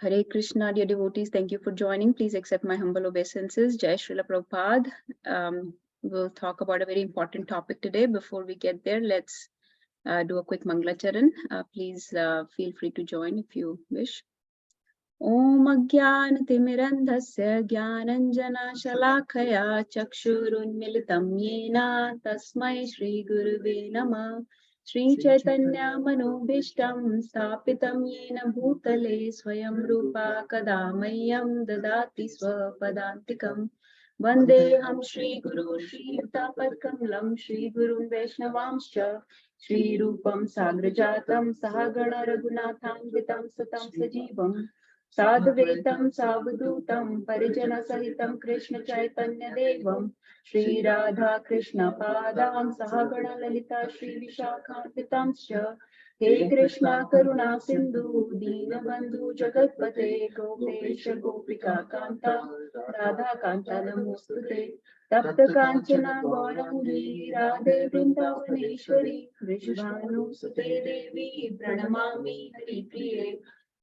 Hare Krishna, dear devotees, thank you for joining. Please accept my humble obeisances. Jai Srila Prabhupada. We'll talk about a very important topic today. Before we get there, let's do a quick Mangalacharan. Please feel free to join if you wish. Om Ajnana-timirandhasya Jnananjana-shalakaya Chakshurunmilitam Yena Tasmai Shri Gurave Namah. Shri Chaitanya Manobhishtam Stapitam Yena Bhutale Swayam Rupa Kadamayyam Dadati Swapadantikam Vandeham Shri Guru Shri Tapadkamlam Shri Guru Vaishnavamscha Shri Rupam Sagrajatam Sahagana Raghunatham Vitam Satam Sajivam Sadhvetam Savdutam Parijana Sahitam Krishna Chaitanya Devam Shri Radha Krishna Padam Sahagana Lalita Shri Vishakhanvitamscha He Krishna Karuna Sindhu Deenabandhu Jagatpate Gopesha Gopika Kanta Radha Kanta Namostute Tapta Kanchana Gaurangi Radhe Vrindavaneshwari Vishvanu Sute Devi Pranamami Hari Priye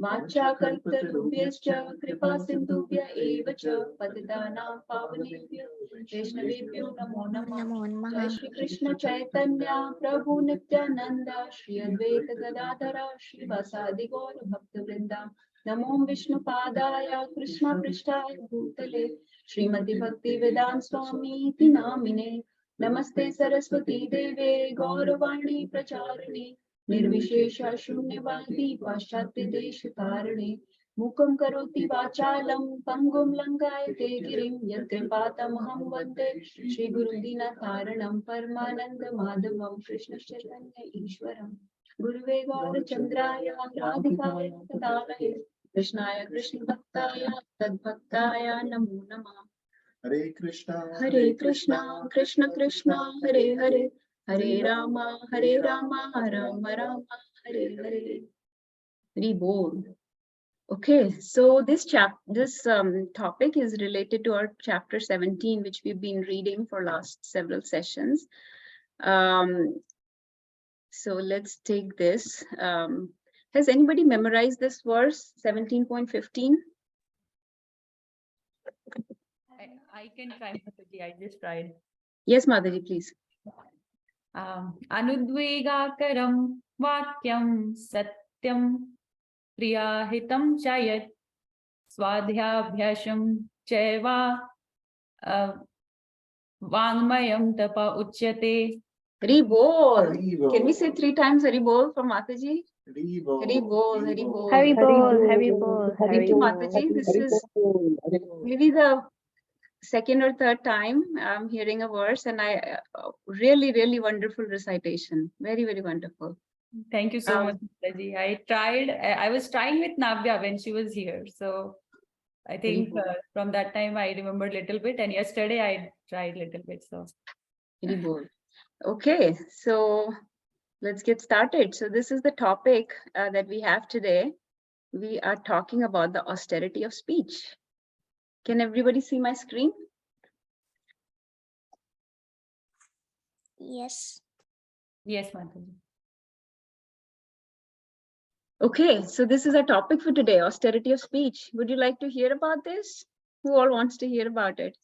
Vacha kalparubhyascha kripa sindhubhya eva cha patitanam pavanebhyo Vaishnavebhyo namo namah. Jai Shri Krishna Chaitanya Prabhu Nityananda Shri Advaita Gadadhara Shri Vasadi Gaura Bhakta Vrinda Namo Vishnu Padaya Krishna Prishtaya Bhutale Srimati Bhakti Vedant Swami Iti Namine Namaste Saraswati Deve Gauravani Pracharane Nirvishesha Shunyavadi Paschatya Desha Tarane Mukam Karoti Vachalam Pangum Langayate Girim Yatripatamaham Vande Shri Guru Dinataranam Paramananda Madhavam Krishna Chaitanya Ishwaram Guruve Gaura Chandraya Radhikaya Tadalaye Krishnaya Krishna Bhaktaya Tadbhaktaya Namo Namah Hare Krishna Krishna Krishna Hare Hare Hare Rama, Rama Rama, Hare Hare. Hari Bol. Okay, so this topic is related to our chapter 17, which we've been reading for last several sessions. So let's take this. Has anybody memorized this verse, 17.15? I can try, Mataji. I just tried. Yes, Mataji, please. Anudvegakaram vakyam satyam priyahitam chayat swadhyabhyasham chaiva vangmayam tapa uchyate. Hari Bol. Can we say 3 times Hari Bol for Mataji? Hari Bol, Hari Bol. Hari Bol, Hari Bol. Thank you, Mataji. This is maybe the second or third time I'm hearing a verse, and I really, really wonderful recitation. Very, very wonderful. Thank you so much, Mataji. I tried. I was trying with Navya when she was here, so I think from that time I remembered a little bit, and yesterday I tried a little bit. So, Very good. Okay, so let's get started. So this is the topic that we have today. We are talking about the austerity of speech. Can everybody see my screen? Yes. yes, Mataji. Okay, so this is our topic for today, austerity of speech. Would you like to hear about this? Who all wants to hear about it?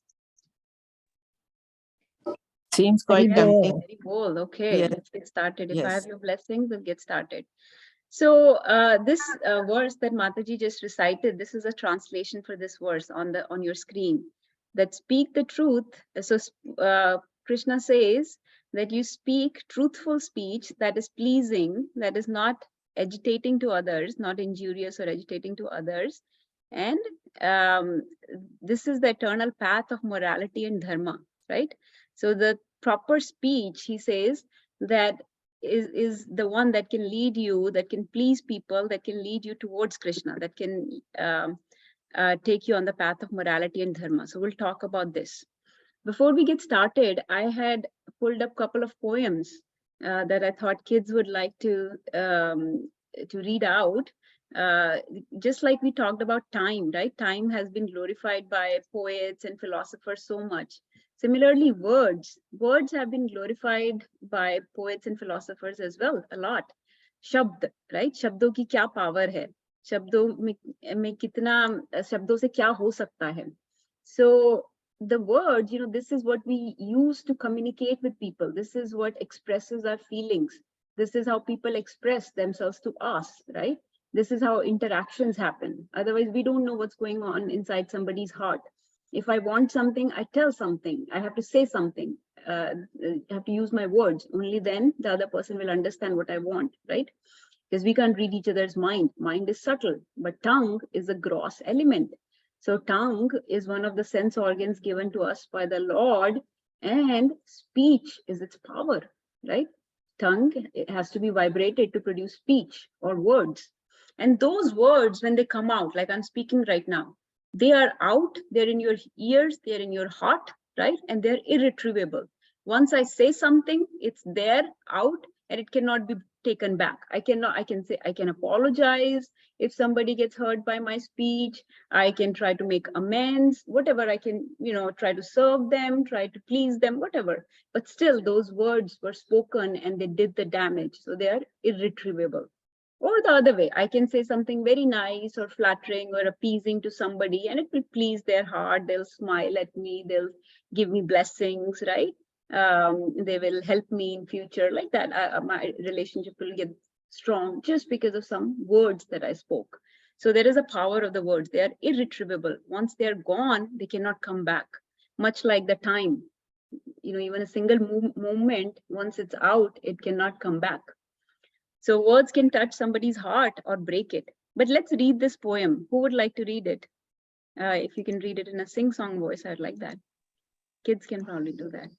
Seems quite tempting. Very cool. Okay, Yes. let's get started. If I Yes. have your blessings, we'll get started. So this verse that Mataji just recited, this is a translation for this verse on your screen. That speak the truth. So Krishna says that you speak truthful speech that is pleasing, that is not agitating to others, not injurious or agitating to others. And this is the eternal path of morality and dharma, right? So the proper speech, he says, that is the one that can lead you, that can please people, that can lead you towards Krishna, that can take you on the path of morality and dharma. So we'll talk about this. Before we get started, I had pulled up a couple of poems that I thought kids would like to read out. Just like we talked about time, right? Time has been glorified by poets and philosophers so much. Similarly, words have been glorified by poets and philosophers as well, a lot. Shabd, right? Shabdo ki kya power hai? शब्दों में कितना शब्दों से क्या हो सकता है. So the word, this is what we use to communicate with people. This is what expresses our feelings. This is how people express themselves to us, right? This is how interactions happen. Otherwise, we don't know what's going on inside somebody's heart. If I want something, I tell something. I have to say something. I have to use my words. Only then the other person will understand what I want, right? Because we can't read each other's mind. Mind is subtle, but tongue is a gross element. So tongue is one of the sense organs given to us by the Lord, and speech is its power, right? Tongue, it has to be vibrated to produce speech or words. And those words, when they come out, like I'm speaking right now, they are out, they're in your ears, they're in your heart, right? And they're irretrievable. Once I say something, it's there, out, and it cannot be taken back. I can apologize if somebody gets hurt by my speech. I can try to make amends, whatever I can, try to serve them, try to please them, whatever. But still, those words were spoken and they did the damage. So they are irretrievable. Or the other way, I can say something very nice or flattering or appeasing to somebody, and it will please their heart. They'll smile at me, they'll give me blessings, right? They will help me in future, like that. My relationship will get strong just because of some words that I spoke. So there is a power of the words. They are irretrievable. Once they are gone, they cannot come back. Much like the time, even a single movement, once it's out, it cannot come back. So words can touch somebody's heart or break it. But let's read this poem. Who would like to read it? If you can read it in a sing-song voice, I'd like that. Kids can probably do that.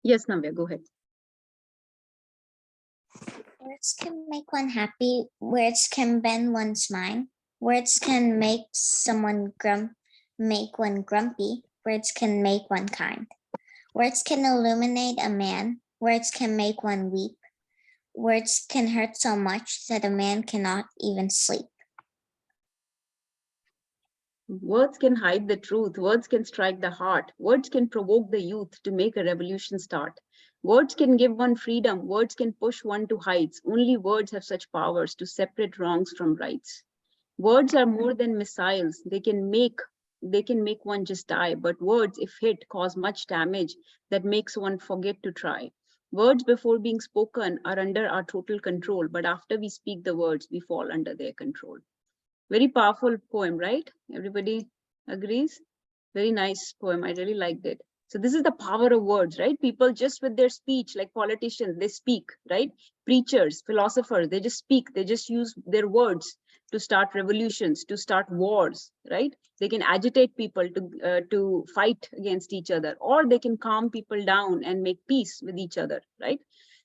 Yes, Navya, go ahead. Words can make one happy. Words can bend one's mind. Words can make someone make one grumpy. Words can make one kind. Words can illuminate a man. Words can make one weep. Words can hurt so much that a man cannot even sleep. Words can hide the truth. Words can strike the heart. Words can provoke the youth to make a revolution start. Words can give one freedom. Words can push one to heights. Only words have such powers to separate wrongs from rights. Words are more than missiles. They can make one just die. But words, if hit, cause much damage that makes one forget to try. Words before being spoken are under our total control. But after we speak the words, we fall under their control. Very powerful poem, right? Everybody agrees? Very nice poem. I really liked it. So this is the power of words, right? People just with their speech, like politicians, they speak, right? Preachers, philosophers, they just speak. They just use their words to start revolutions, to start wars, right? They can agitate people to fight against each other, or they can calm people down and make peace with each other, right?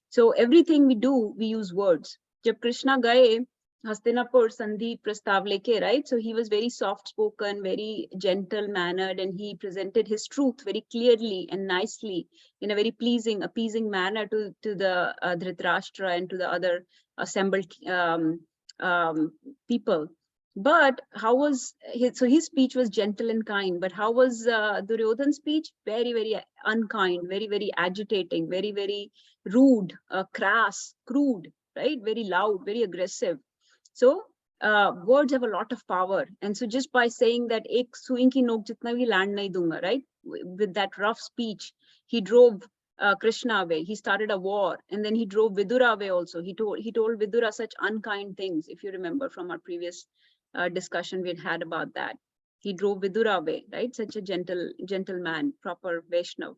So everything we do, we use words. Jab Krishna gaye Hastinapur Sandhi Prastav Leke, right? So he was very soft spoken, very gentle mannered, and he presented his truth very clearly and nicely in a very pleasing, appeasing manner to the Dhritarashtra and to the other assembled people. But how was his speech was gentle and kind, but how was Duryodhan's speech? Very, very unkind, very, very agitating, very, very rude, crass, crude, right? Very loud, very aggressive. So words have a lot of power. And so just by saying that ek suing ki nok jitna bhi land nahi dunga, right? With that rough speech, he drove Krishna away. He started a war, and then he drove Vidura away also. He told Vidura such unkind things, if you remember from our previous discussion we had about that. He drove Vidura away, right? Such a gentle man, proper Vaishnav.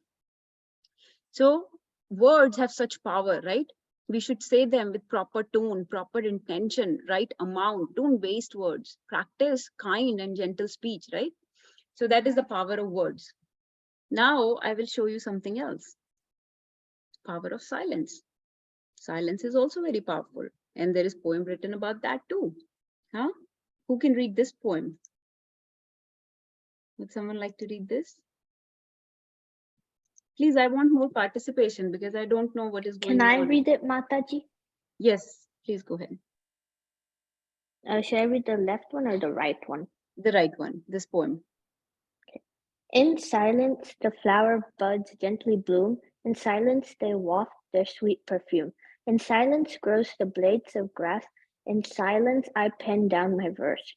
So words have such power, right? We should say them with proper tone, proper intention, right amount. Don't waste words. Practice kind and gentle speech, right? So that is the power of words. Now I will show you something else. Power of silence. Silence is also very powerful. And there is a poem written about that too. Huh? Who can read this poem? Would someone like to read this? Please, I want more participation because I don't know what is going on. Can I read it, Mataji? Yes, please go ahead. Should I read the left one or the right one? The right one, this poem. Okay. In silence, the flower buds gently bloom. In silence, they waft their sweet perfume. In silence grows the blades of grass. In silence I pen down my verse.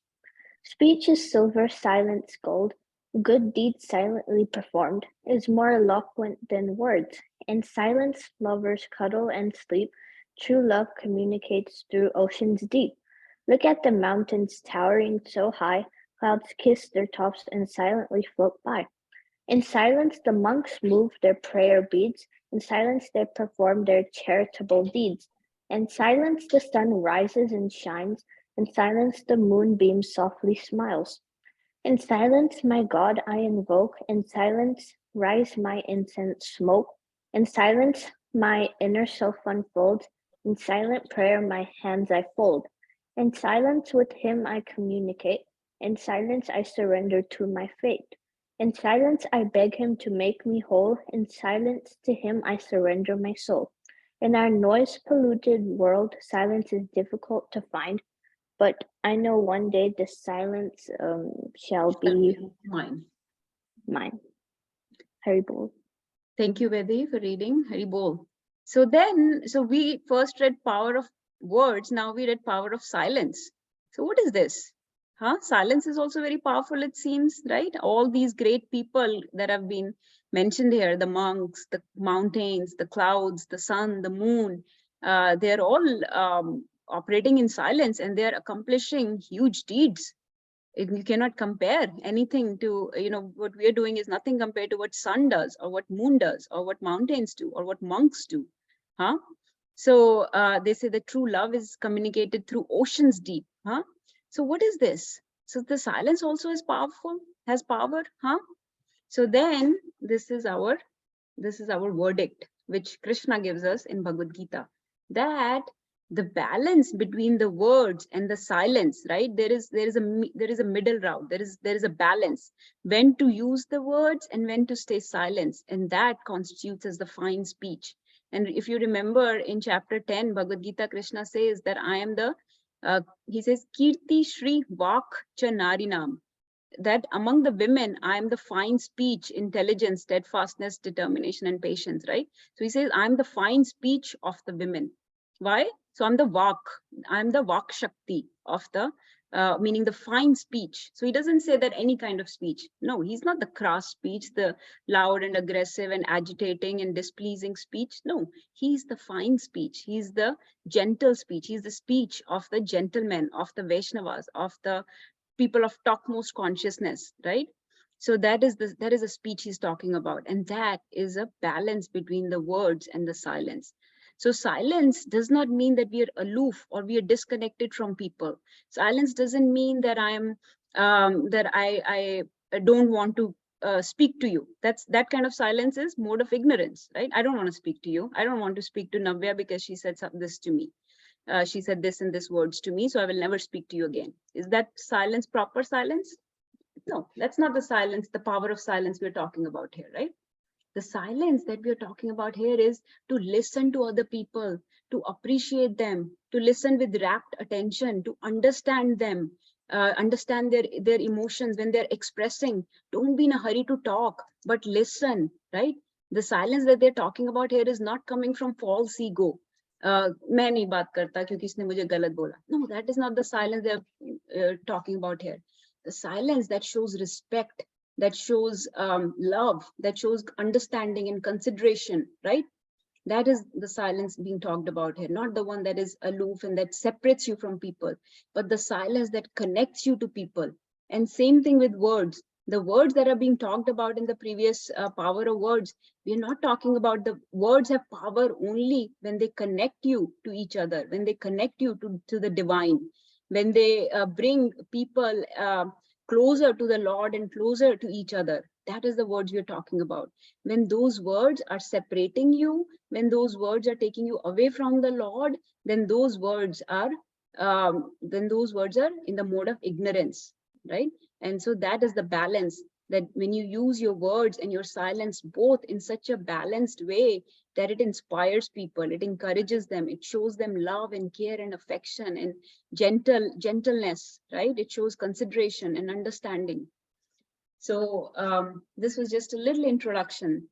Speech is silver, silence gold. Good deeds silently performed is more eloquent than words. In silence lovers cuddle and sleep. True love communicates through oceans deep. Look at the mountains towering so high. Clouds kiss their tops and silently float by. In silence the monks move their prayer beads. In silence they perform their charitable deeds. In silence the sun rises and shines. In silence the moonbeam softly smiles. In silence my God I invoke. In silence rise my incense smoke. In silence my inner self unfolds. In silent prayer my hands I fold. In silence with him I communicate. In silence I surrender to my fate. In silence I beg him to make me whole. In silence to him I surrender my soul. In our noise-polluted world, silence is difficult to find, but I know one day the silence shall be Mine. mine. Hari Bol. Thank you, Vedi, for reading Hari Bol. So we first read power of words. Now we read power of silence. So what is this? Silence is also very powerful, it seems, right? All these great people that have been mentioned here, the monks, the mountains, the clouds, the sun, the moon, they're all operating in silence and they're accomplishing huge deeds. You cannot compare anything to, what we are doing is nothing compared to what sun does or what moon does or what mountains do or what monks do. So they say that true love is communicated through oceans deep. So what is this? So the silence also is powerful, has power. So then this is our verdict, which Krishna gives us in Bhagavad Gita, that the balance between the words and the silence, right? There is a middle route. There is a balance when to use the words and when to stay silent, and that constitutes as the fine speech. And if you remember in chapter 10, Bhagavad Gita, Krishna says that I am the he says Kirti Shri Vak Cha Narinam, that among the women, I am the fine speech, intelligence, steadfastness, determination, and patience, right? So he says, I'm the fine speech of the women. Why? So I'm the Vak Shakti of the, meaning the fine speech. So he doesn't say that any kind of speech. No, he's not the crass speech, the loud and aggressive and agitating and displeasing speech. No, he's the fine speech. He's the gentle speech. He's the speech of the gentlemen, of the Vaishnavas, of the people of topmost consciousness, right? So that is a speech he's talking about, and that is a balance between the words and the silence. So silence does not mean that we are aloof or we are disconnected from people. Silence doesn't mean that I don't want to speak to you. That kind of silence is mode of ignorance, right? I don't want to speak to you. I don't want to speak to Navya because she said this to me. She said this and this words to me, so I will never speak to you again. Is that silence proper silence? No, that's not the silence, the power of silence we're talking about here, right? The silence that we're talking about here is to listen to other people, to appreciate them, to listen with rapt attention, to understand them, understand their emotions when they're expressing. Don't be in a hurry to talk, but listen, right? The silence that they're talking about here is not coming from false ego. मैं नहीं बात करता क्योंकि इसने मुझे गलत बोला. No, that is not the silence they're talking about here. The silence that shows respect, that shows love, that shows understanding and consideration, right? That is the silence being talked about here, not the one that is aloof and that separates you from people, but the silence that connects you to people. And same thing with words. The words that are being talked about in the previous power of words, we're not talking about the words have power only when they connect you to each other, when they connect you to the divine, when they bring people closer to the Lord and closer to each other. That is the words we're talking about. When those words are separating you, when those words are taking you away from the Lord, then those words are in the mode of ignorance, right? And so that is the balance, that when you use your words and your silence both in such a balanced way that it inspires people, it encourages them, it shows them love and care and affection and gentleness, right? It shows consideration and understanding. So this was just a little introduction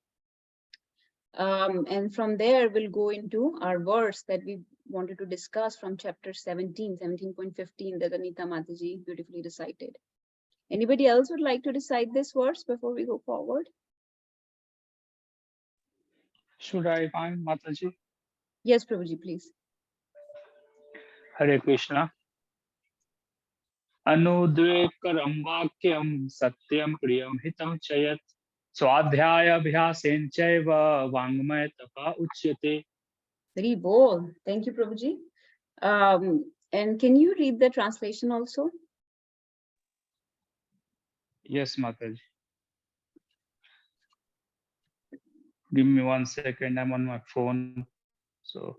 And from there, we'll go into our verse that we wanted to discuss from chapter 17, 17.15, that Anita Mataji beautifully recited. Anybody else would like to recite this verse before we go forward? Should I find Mataji? Yes, Prabhuji, please. Hare Krishna. Anudvekaram vakyam satyam priyam hitam chayat swadhyaya abhyasenchaiva vangmaya tapa uchyate. Very bold. Thank you, Prabhuji. And can you read the translation also? Yes, Mataji. Give me 1 second. I'm on my phone. So,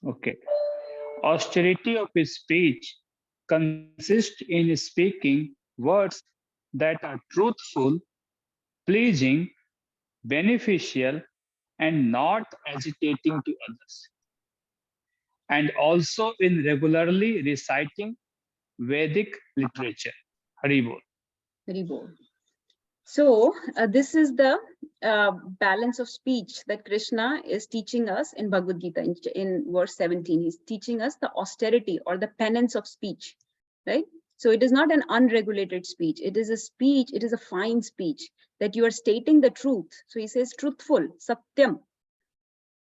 okay. Austerity of speech consists in speaking words that are truthful, pleasing, beneficial, and not agitating to others, and also in regularly reciting Vedic literature. Hari Bol. Very bold. So this is the balance of speech that Krishna is teaching us in Bhagavad Gita in verse 17. He's teaching us the austerity or the penance of speech, right? So it is not an unregulated speech. It is a speech, it is a fine speech that you are stating the truth. So he says truthful, satyam.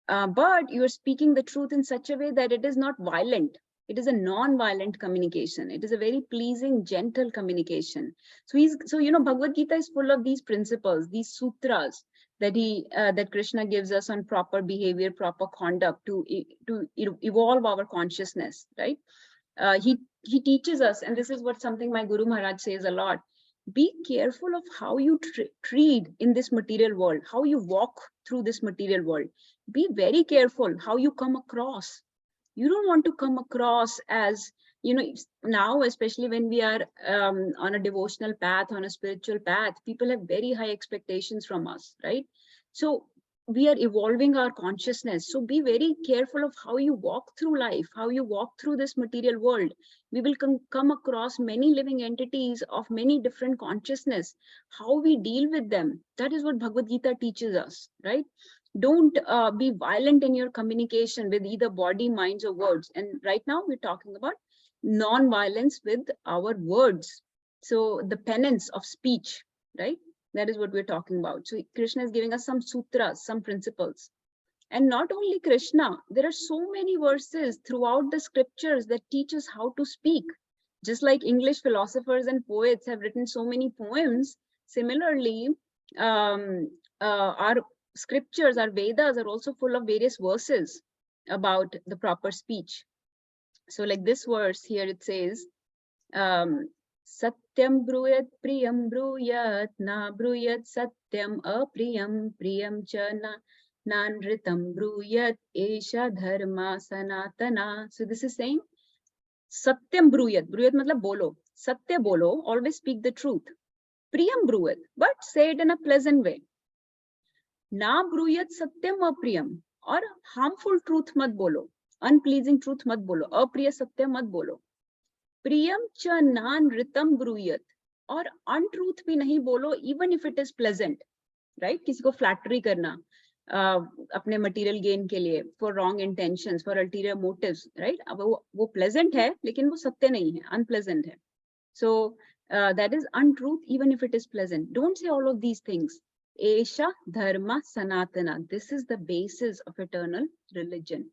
But you are speaking the truth in such a way that it is not violent. It is a non-violent communication. It is a very pleasing, gentle communication. So you know, Bhagavad Gita is full of these principles, these sutras that Krishna gives us on proper behavior, proper conduct to evolve our consciousness, right? He teaches us, and this is what something my Guru Maharaj says a lot. Be careful of how you treat in this material world, how you walk through this material world. Be very careful how you come across. You don't want to come across as, you know, now, especially when we are on a devotional path, on a spiritual path, people have very high expectations from us, right? So we are evolving our consciousness. So be very careful of how you walk through life, how you walk through this material world. We will come across many living entities of many different consciousness. How we deal with them, that is what Bhagavad Gita teaches us, right? Don't be violent in your communication with either body, minds, or words. And right now we're talking about non-violence with our words. So the penance of speech, right? That is what we're talking about. So Krishna is giving us some sutras, some principles. And not only Krishna, there are so many verses throughout the scriptures that teach us how to speak. Just like English philosophers and poets have written so many poems, similarly, our scriptures, our Vedas are also full of various verses about the proper speech. So like this verse here, it says, Satyam bruyat priyam bruyat na bruyat satyam apriyam priyam cha na nanritam bruyat esha dharma sanatana. So this is saying, Satyam bruyat. Bruyat matlab bolo. Satya bolo, always speak the truth. Priyam bruyat, but say it in a pleasant way. Na bruyat satyam apriyam, or harmful truth mat bolo, unpleasing truth mat bolo, apriya satya mat bolo. Priyam cha nan ritam bruyat, or untruth bhi nahi bolo, even if it is pleasant, right? किसी को flattery करना अपने material gain के लिए, for wrong intentions, for ulterior motives, right? अब वो pleasant है, लेकिन वो सत्य नहीं है, unpleasant है. So that is untruth, even if it is pleasant. Don't say all of these things. Esha dharma sanatana. This is the basis of eternal religion.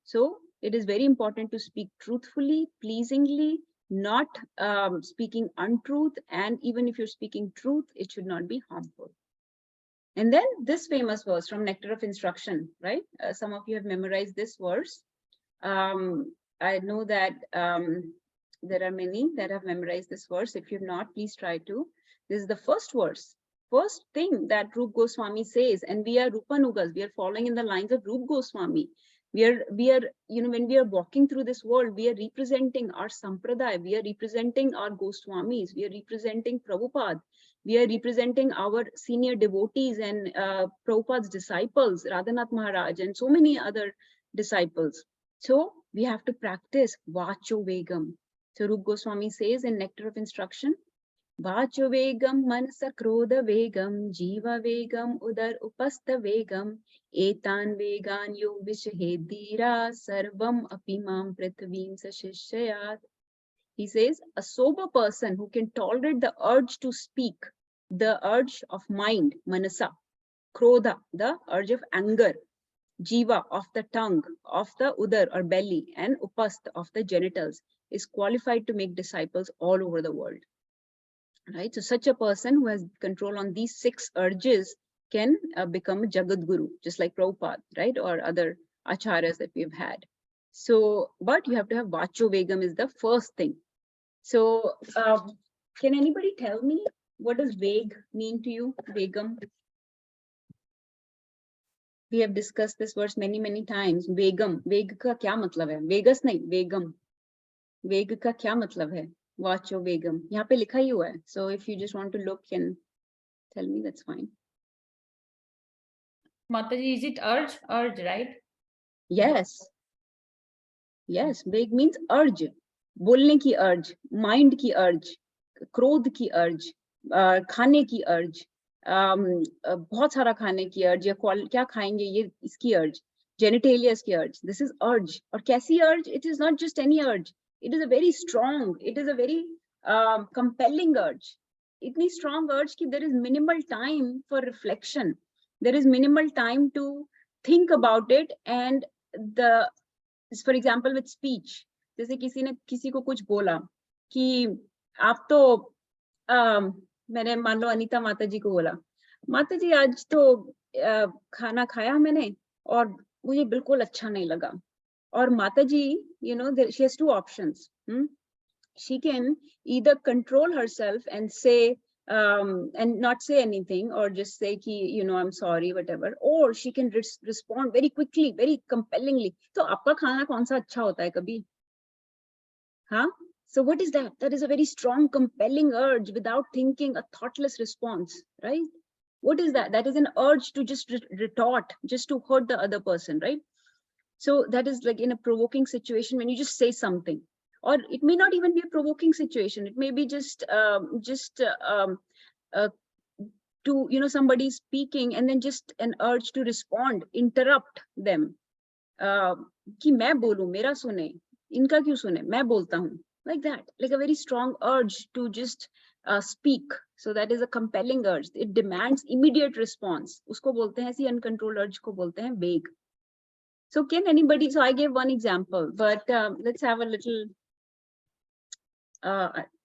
So it is very important to speak truthfully, pleasingly, not speaking untruth. And even if you're speaking truth, it should not be harmful. And then this famous verse from Nectar of Instruction, right? Some of you have memorized this verse. I know that there are many that have memorized this verse. If you've not, please try to. This is the first verse. First thing that Rupa Goswami says, and we are Rupanugas, we are following in the lines of Rupa Goswami. We are, you know, when we are walking through this world, we are representing our Sampradaya, we are representing our Goswamis, we are representing Prabhupada, we are representing our senior devotees and Prabhupada's disciples, Radhanath Maharaj, and so many other disciples. So we have to practice Vacho Vegam. So Rupa Goswami says in Nectar of Instruction, Vacho vegam manasa krodha vegam jiva vegam udar upastha vegam etan vegan yo vishahedira sarvam apimam prithvim sashishayat. He says a sober person who can tolerate the urge to speak, the urge of mind, manasa, krodha, the urge of anger, jiva of the tongue, of the udar or belly, and upastha of the genitals, is qualified to make disciples all over the world. Right? So such a person who has control on these 6 urges can become a Jagat Guru, just like Prabhupada, right? Or other acharyas that we've had. So, but you have to have Vacho Vegam is the first thing. So, can anybody tell me what does Veg mean to you? Vegam. We have discussed this verse many times. Vegam. Veg का क्या मतलब है? Vegas नहीं, Vegam. Veg का क्या मतलब है? Vacho Vegam. यहाँ पे लिखा ही हुआ है. So if you just want to look and tell me, that's fine. Mataji, is it urge? Urge, right? Yes. Yes, Veg means urge. बोलने की urge, mind की urge, क्रोध की urge, खाने की urge, बहुत सारा खाने की urge, या क्या खाएंगे ये इसकी urge, genitalia की urge. This is urge. और कैसी urge? It is not just any urge. It is a very strong, it is a very compelling urge. इतनी strong urge कि there is minimal time for reflection. There is minimal time to think about it, and the, for example, with speech, जैसे किसी ने किसी को कुछ बोला कि आप तो मैंने मान लो अनीता माता जी को बोला, माता जी आज तो खाना खाया मैंने और मुझे बिल्कुल अच्छा नहीं लगा. और माता जी, you know, she has 2 options. She can either control herself and say and not say anything, or just say ki, you know, I'm sorry, whatever, or she can respond very quickly, very compellingly. So aapka khana kaun sa acha hota hai kabhi? Huh? So what is that? That is a very strong, compelling urge without thinking, a thoughtless response, right? What is that? That is an urge to just retort, just to hurt the other person, right? So that is like in a provoking situation when you just say something. Or it may not even be a provoking situation. It may be just to, you know, somebody speaking and then just an urge to respond, interrupt them. कि मैं बोलूं, मेरा सुने, इनका क्यों सुने, मैं बोलता हूं. Like that, like a very strong urge to just speak. So that is a compelling urge. It demands immediate response. उसको बोलते हैं, ऐसी uncontrolled urge को बोलते हैं vague. So can anybody, so I gave one example, but let's have a little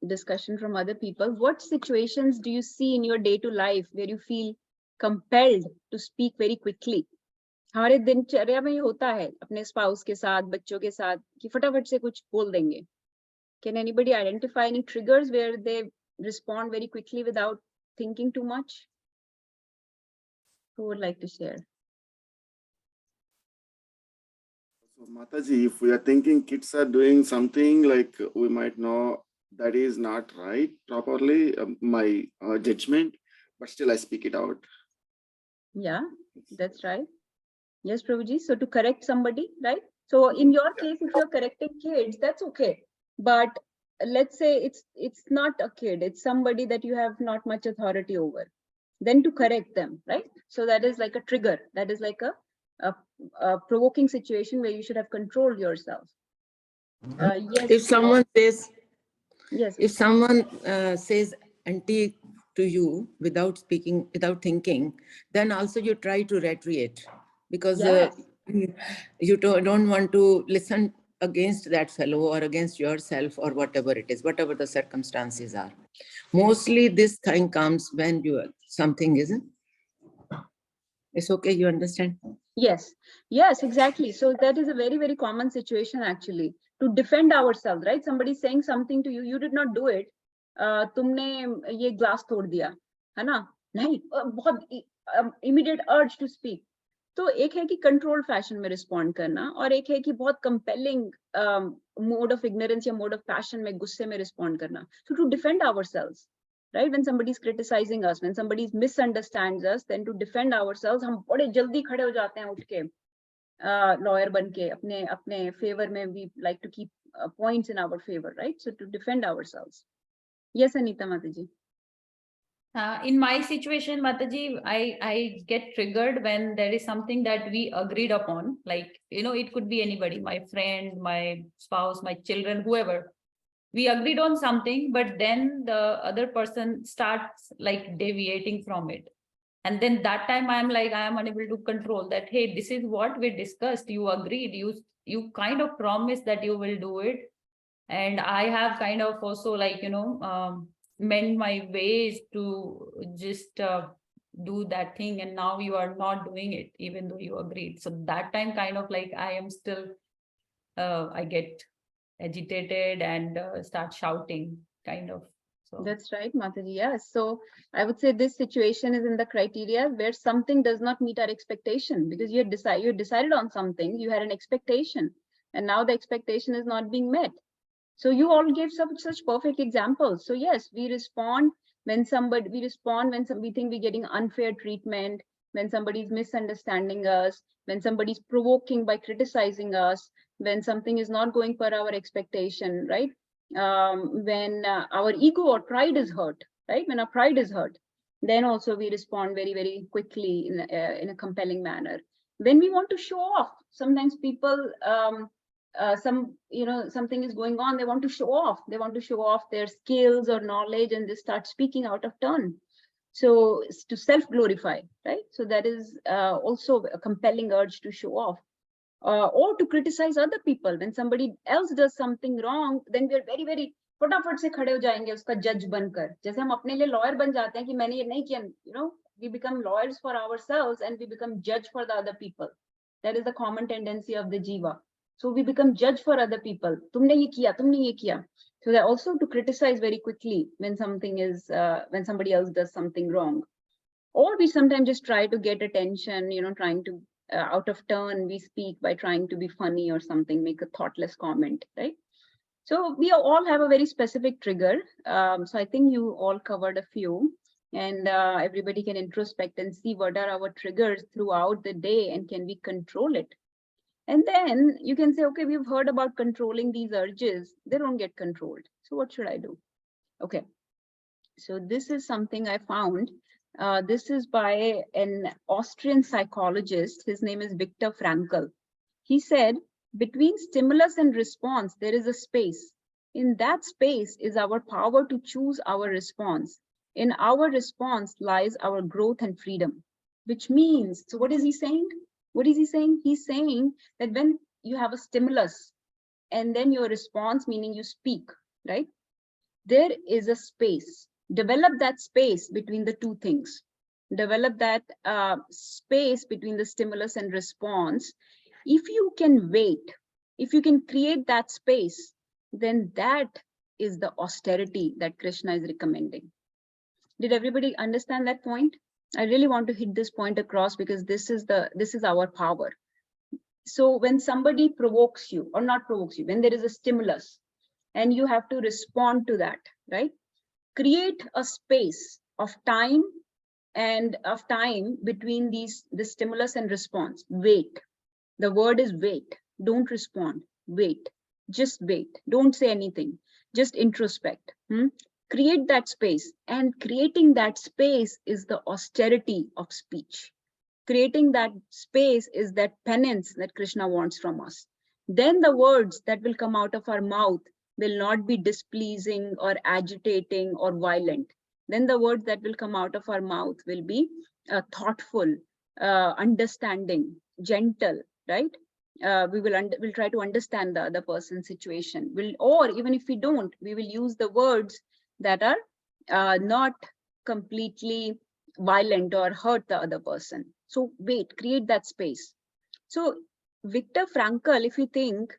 discussion from other people. What situations do you see in your day-to-day life where you feel compelled to speak very quickly? हमारे दिनचर्या में ये होता है अपने spouse के साथ, बच्चों के साथ, कि फटाफट से कुछ बोल देंगे. Can anybody identify any triggers where they respond very quickly without thinking too much? Who would like to share? So Mataji, if we are thinking kids are doing something, like we might know that is not right properly, my judgment, but still I speak it out. Yeah, that's right. Yes, Prabhuji. So to correct somebody, right? So in your case, if you're correcting kids, that's okay. But let's say it's not a kid, it's somebody that you have not much authority over. Then to correct them, right? So that is like a trigger. That is like a provoking situation where you should have controlled yourself. Yes. If someone says, yes. If someone says anti to you without speaking, without thinking, then also you try to reiterate, because Yes. you don't want to listen against that fellow or against yourself or whatever it is, whatever the circumstances are. Mostly this thing comes when something isn't. It's okay, you understand? Yes, yes, exactly. So that is a very common situation actually, to defend ourselves, right? Somebody saying something to you, you did not do it. तुमने ये glass तोड़ दिया, है ना? नहीं, बहुत immediate urge to speak. तो एक है कि controlled fashion में respond करना, और एक है कि बहुत compelling mode of ignorance या mode of passion में, गुस्से में respond करना. So to defend ourselves, right? When somebody is criticizing us, when somebody misunderstands us, then to defend ourselves, हम बड़े जल्दी खड़े हो जाते हैं उठ के, lawyer बन के, अपने favor में, we like to keep points in our favor, right? So to defend ourselves. Yes, Anita Mataji. In my situation, Mataji, I get triggered when there is something that we agreed upon. Like, it could be anybody, my friend, my spouse, my children, whoever. We agreed on something, but then the other person starts like deviating from it. And then that time I am unable to control that. Hey, this is what we discussed. You agreed. You kind of promised that you will do it. And I have kind of also mend my ways to just do that thing, and now you are not doing it even though you agreed. So that time kind of like I am still I get agitated and start shouting kind of. So That's right, Mataji. Yes. So I would say this situation is in the criteria where something does not meet our expectation, because you decided on something, you had an expectation, and now the expectation is not being met. So you all gave such perfect examples. So yes, we respond when we think we're getting unfair treatment, when somebody's misunderstanding us, when somebody's provoking by criticizing us, when something is not going per our expectation, right? When our ego or pride is hurt, right? When our pride is hurt, then also we respond very, very quickly in a compelling manner. When we want to show off, sometimes people, something is going on, they want to show off their skills or knowledge, and they start speaking out of turn. So to self-glorify, right? So that is also a compelling urge to show off. Or to criticize other people. When somebody else does something wrong, then we are very, very फटाफट से खड़े हो जाएंगे उसका जज बनकर, जैसे हम अपने लिए लॉयर बन जाते हैं कि मैंने ये नहीं किया, we become lawyers for ourselves and we become judge for the other people. That is the common tendency of the jiva. So we become judge for other people. तुमने ये किया. So that also to criticize very quickly when when somebody else does something wrong. Or we sometimes just try to get attention, trying to out of turn, we speak by trying to be funny or something, make a thoughtless comment, right? So we all have a very specific trigger. So I think you all covered a few, and everybody can introspect and see what are our triggers throughout the day and can we control it? And then you can say, okay, we've heard about controlling these urges. They don't get controlled. So what should I do? Okay. So this is something I found. This is by an Austrian psychologist. His name is Viktor Frankl. He said, between stimulus and response, there is a space. In that space is our power to choose our response. In our response lies our growth and freedom, which means, so what is he saying? What is he saying? He's saying that when you have a stimulus and then your response, meaning you speak, right? There is a space. Develop that space between the two things. Develop that space between the stimulus and response. If you can wait, if you can create that space, then that is the austerity that Krishna is recommending. Did everybody understand that point? I really want to hit this point across because this is our power. So when somebody provokes you or not provokes you, when there is a stimulus and you have to respond to that, right? Create a space of time between the stimulus and response. Wait. The word is wait. Don't respond. Wait. Just wait. Don't say anything. Just introspect. Create that space. And creating that space is the austerity of speech. Creating that space is that penance that Krishna wants from us. Then the words that will come out of our mouth will not be displeasing or agitating or violent. Then the words that will come out of our mouth will be thoughtful, understanding, gentle, right? We'll try to understand the other person's situation. Or even if we don't, we will use the words that are not completely violent or hurt the other person. So wait, create that space. So Viktor Frankl, if you think,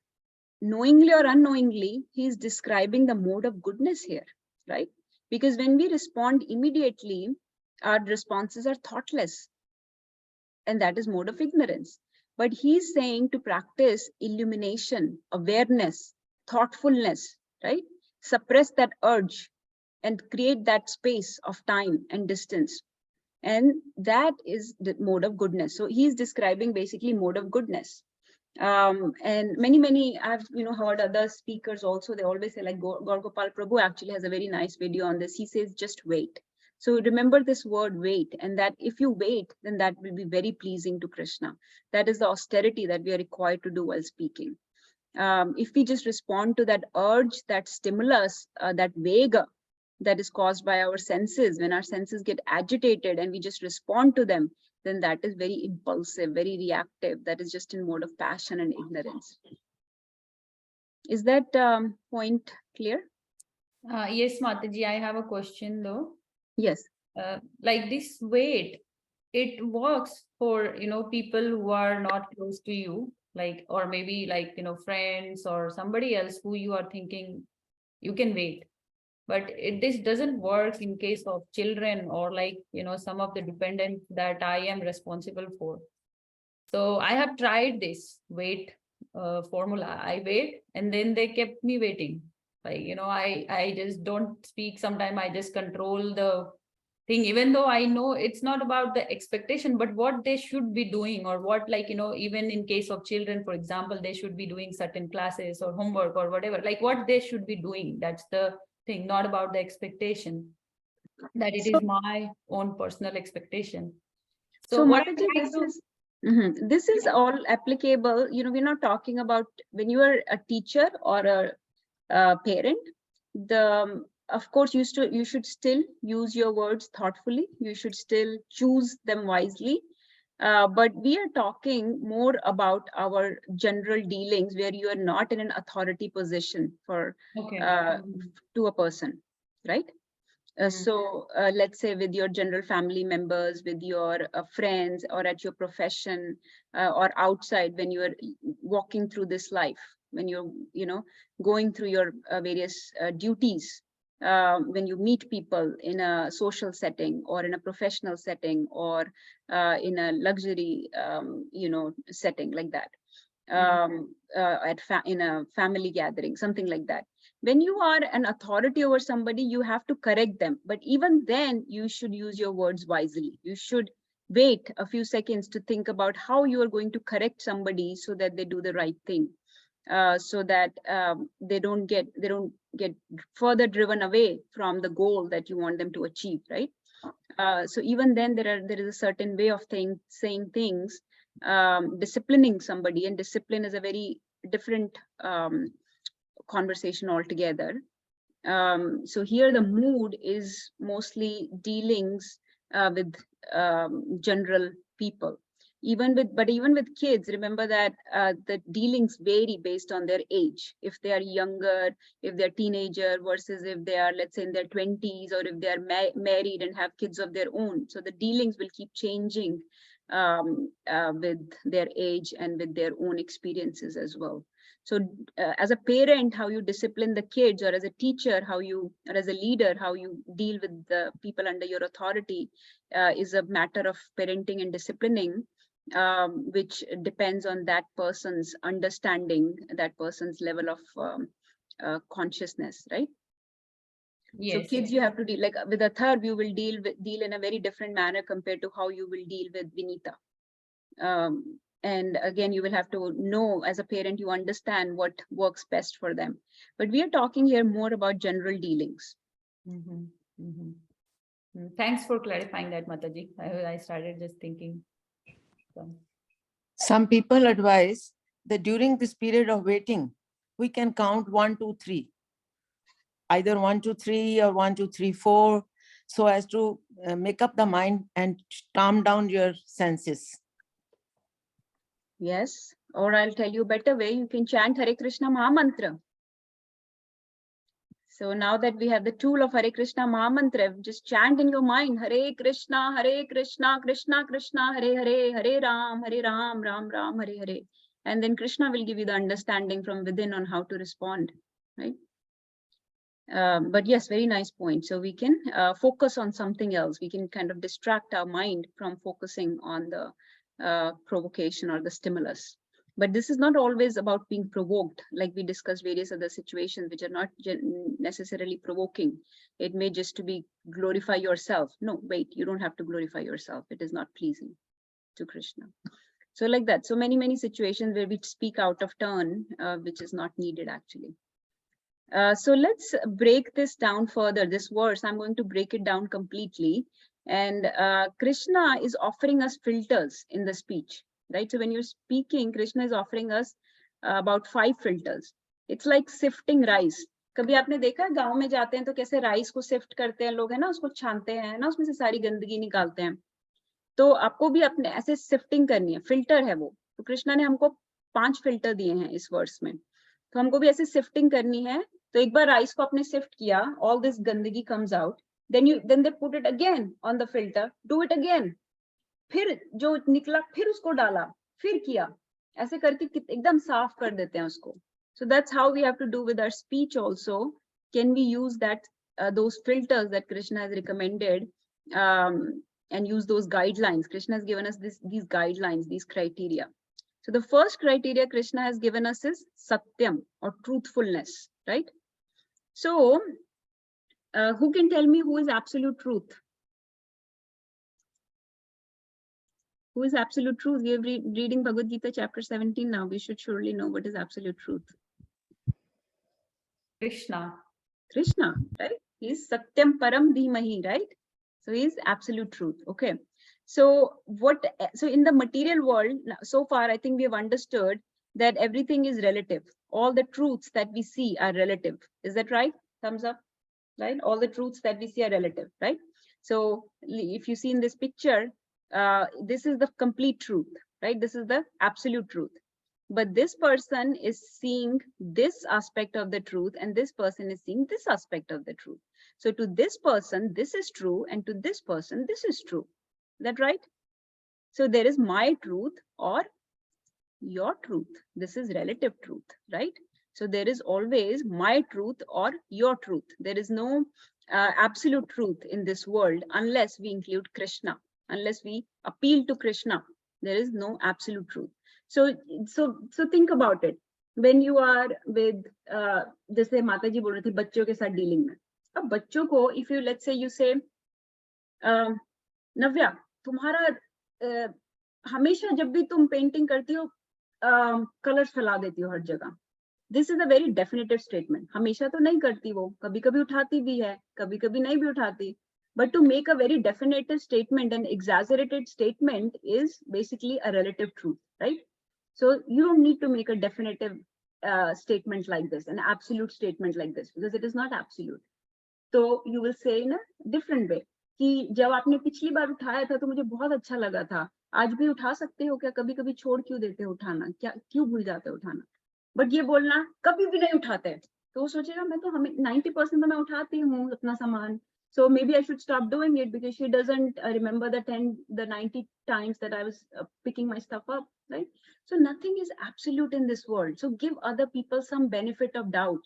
knowingly or unknowingly, he's describing the mode of goodness here, right? Because when we respond immediately, our responses are thoughtless, and that is mode of ignorance. But he's saying to practice illumination, awareness, thoughtfulness, right? Suppress that urge and create that space of time and distance. And that is the mode of goodness. So he's describing basically mode of goodness. And many I've heard other speakers also, they always say, like Gaur Gopal Prabhu actually has a very nice video on this. He says just wait. So remember this word wait, and that if you wait, then that will be very pleasing to Krishna. That is the austerity that we are required to do while speaking. If we just respond to that urge, that stimulus, that vega that is caused by our senses, when our senses get agitated and we just respond to them, then that is very impulsive, very reactive. That is just in mode of passion and ignorance. Is that point clear? Yes, Mataji, I have a question though. Yes. Like this weight, it works for, people who are not close to you, like, or maybe like, friends or somebody else who you are thinking you can wait. But this doesn't work in case of children or like, some of the dependents that I am responsible for. So I have tried this wait formula. I wait and then they kept me waiting. Like, I just don't speak. Sometimes I just control the thing, even though I know it's not about the expectation, but what they should be doing, or what, like, even in case of children, for example, they should be doing certain classes or homework or whatever, like what they should be doing. That's the thing, not about the expectation, that it is my own personal expectation. So What I Mataji, try this to, is this is all applicable. We're not talking about when you are a teacher or a parent. Of course, you should still use your words thoughtfully. You should still choose them wisely. But we are talking more about our general dealings where you are not in an authority position for okay. to a person, right? So let's say with your general family members, with your friends, or at your profession, or outside when you are walking through this life, when you're going through your various duties, when you meet people in a social setting or in a professional setting or in a luxury setting like that, in a family gathering, something like that. When you are an authority over somebody, you have to correct them. But even then, you should use your words wisely. You should wait a few seconds to think about how you are going to correct somebody so that they do the right thing, so that they don't get further driven away from the goal that you want them to achieve, right? So even then, there is a certain way of saying things, disciplining somebody, and discipline is a very different conversation altogether. So here the mood is mostly dealings with general people. Even with kids, remember that the dealings vary based on their age. If they are younger, if they're teenager versus if they are, let's say, in their 20s, or if they are married and have kids of their own. So the dealings will keep changing with their age and with their own experiences as well. So as a parent, how you discipline the kids, or as a teacher, or as a leader, how you deal with the people under your authority is a matter of parenting and disciplining, which depends on that person's understanding, that person's level of consciousness, right? So Yes. kids, you have to deal, like with a third, you will deal in a very different manner compared to how you will deal with Vinita. And again, you will have to know, as a parent, you understand what works best for them. But we are talking here more about general dealings. Thanks for clarifying that, Mataji. I started just thinking. So. Some people advise that during this period of waiting, we can count 1, 2, 3. Either 1, 2, 3 or 1, 2, 3, 4, so as to make up the mind and calm down your senses. Yes, or I'll tell you a better way. You can chant Hare Krishna Mahamantra. So now that we have the tool of Hare Krishna Mahamantra, just chant in your mind, Hare Krishna, Krishna Krishna, Hare Hare, Hare Ram, Ram Ram, Hare Hare. And then Krishna will give you the understanding from within on how to respond, right? But yes, very nice point. So we can focus on something else. We can kind of distract our mind from focusing on the provocation or the stimulus. But this is not always about being provoked, like we discussed various other situations which are not necessarily provoking. It may just to be glorify yourself. No, wait, you don't have to glorify yourself. It is not pleasing to Krishna. So like that. So many situations where we speak out of turn, which is not needed actually. So let's break this down further. This verse, I'm going to break it down completely. And Krishna is offering us filters in the speech, right? So when you're speaking, Krishna is offering us about 5 filters. It's like sifting rice. कभी आपने देखा है गांव में जाते हैं तो कैसे राइस को सिफ्ट करते हैं लोग, है ना, उसको छानते हैं ना, उसमें से सारी गंदगी निकालते हैं. तो आपको भी अपने ऐसे सिफ्टिंग करनी है, फिल्टर है वो. तो कृष्णा ने हमको 5 फिल्टर दिए हैं इस वर्स में, तो हमको भी ऐसे सिफ्टिंग करनी है. तो एक बार राइस को आपने सिफ्ट किया, ऑल दिस गंदगी comes out, then they put it again on the filter, do it again, फिर जो निकला फिर उसको डाला, फिर किया, ऐसे करके एकदम साफ कर देते हैं उसको. So that's how we have to do with our speech also. Can we use that those filters that Krishna has recommended, and use those guidelines? Krishna has given us these guidelines, these criteria. So the first criteria Krishna has given us is satyam, or truthfulness, right? So who can tell me who is absolute truth? Who is absolute truth? We are reading Bhagavad Gita chapter 17 now. We should surely know what is absolute truth. Krishna. Krishna, right? He is Satyam Param Dhimahi, right? So he is absolute truth. Okay. So in the material world, so far, I think we have understood that everything is relative. All the truths that we see are relative. Is that right? Thumbs up, right? All the truths that we see are relative, right? So if you see in this picture, this is the complete truth, right? This is the absolute truth. But this person is seeing this aspect of the truth, and this person is seeing this aspect of the truth. So to this person, this is true, and to this person, this is true. Is that right? So there is my truth or your truth. This is relative truth, right? So there is always my truth or your truth. There is no absolute truth in this world unless we include Krishna, unless we appeal to Krishna. There is no absolute truth. So think about it. When you are with, जैसे माता जी बोल रही थी बच्चों के साथ dealing में, अब बच्चों को if you let's say you say, नव्या तुम्हारा हमेशा जब भी तुम पेंटिंग करती हो कलर्स फैला देती हो हर जगह. This is a very definitive statement. हमेशा तो नहीं करती वो, कभी कभी उठाती भी है, कभी कभी नहीं भी उठाती. But to make a very definitive statement, an exaggerated statement is basically a relative truth, right? So you don't need to make a definitive statement like this, an absolute statement like this, because it is not absolute. So you will say in a different way कि जब आपने पिछली बार उठाया था तो मुझे बहुत अच्छा लगा था, आज भी उठा सकते हो क्या? कभी कभी छोड़ क्यों देते हो उठाना, क्या क्यों भूल जाते हो उठाना? बट ये बोलना कभी भी नहीं उठाते, तो वो सोचेगा मैं तो हमें 90% तो मैं उठाती हूँ अपना सामान. So maybe I should stop doing it because she doesn't remember the 90 times that I was picking my stuff up, right? So nothing is absolute in this world. So give other people some benefit of doubt.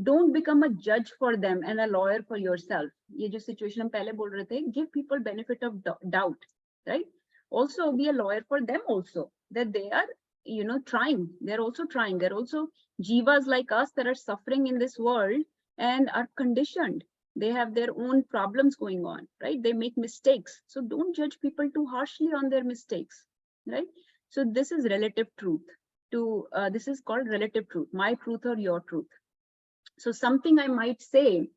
Don't become a judge for them and a lawyer for yourself. ये जो situation हम पहले बोल रहे थे, give people benefit of doubt, right? Also be a lawyer for them also, that they are, trying. They're also trying. They're also jivas like us that are suffering in this world and are conditioned. They have their own problems going on, right? They make mistakes. So don't judge people too harshly on their mistakes, right? So this is relative truth. This is called relative truth, my truth or your truth. So something I might say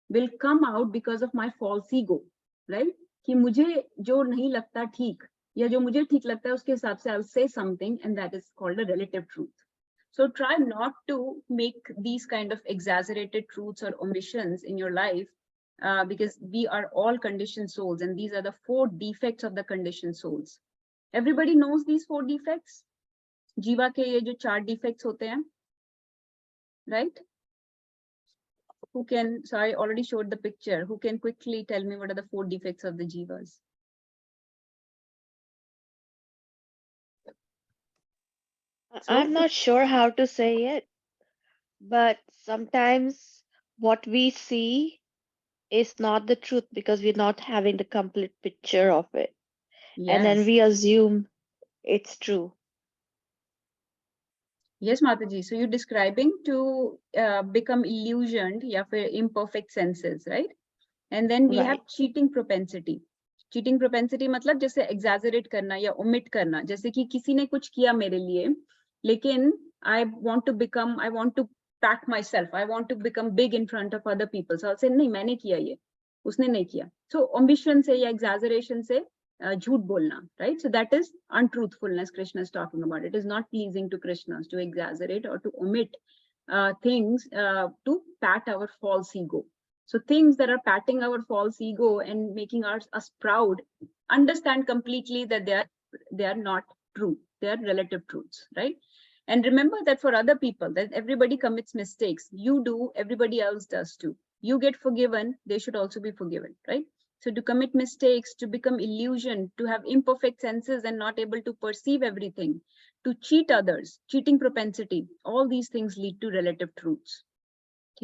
will come out because of my false ego, right? कि मुझे जो नहीं लगता ठीक या जो मुझे ठीक लगता है उसके हिसाब से I'll say something, and that is called a relative truth. So try not to make these kind of exaggerated truths or omissions in your life, because we are all conditioned souls, and these are the 4 defects of the conditioned souls. Everybody knows these 4 defects. Jiva ke ye jo 4 defects hote hain, right? Who can, so I already showed the picture. Who can quickly tell me what are the 4 defects of the jivas? I'm not sure how to say it, but sometimes what we see is not the truth because we're not having the complete picture of it. Yes. And then we assume it's true. Yes, Mataji. So you're describing to become illusioned, या फिर imperfect senses, right? And then we have cheating propensity. Cheating propensity मतलब जैसे exaggerate करना या omit करना. जैसे कि किसी ने कुछ किया मेरे लिए, लेकिन I want to pat myself. I want to become big in front of other people. So I'll say, nahi, maine kiya ye, usne nahi kiya. So ambition se ya exaggeration se jhoot bolna, right? So that is untruthfulness Krishna is talking about. It is not pleasing to Krishna to exaggerate or to omit things to pat our false ego. So things that are patting our false ego and making us proud, understand completely that they are not true. They are relative truths, right? And remember that for other people, that everybody commits mistakes. You do, everybody else does too. You get forgiven, they should also be forgiven, right? So to commit mistakes, to become illusioned, to have imperfect senses and not able to perceive everything, to cheat others, cheating propensity, all these things lead to relative truths.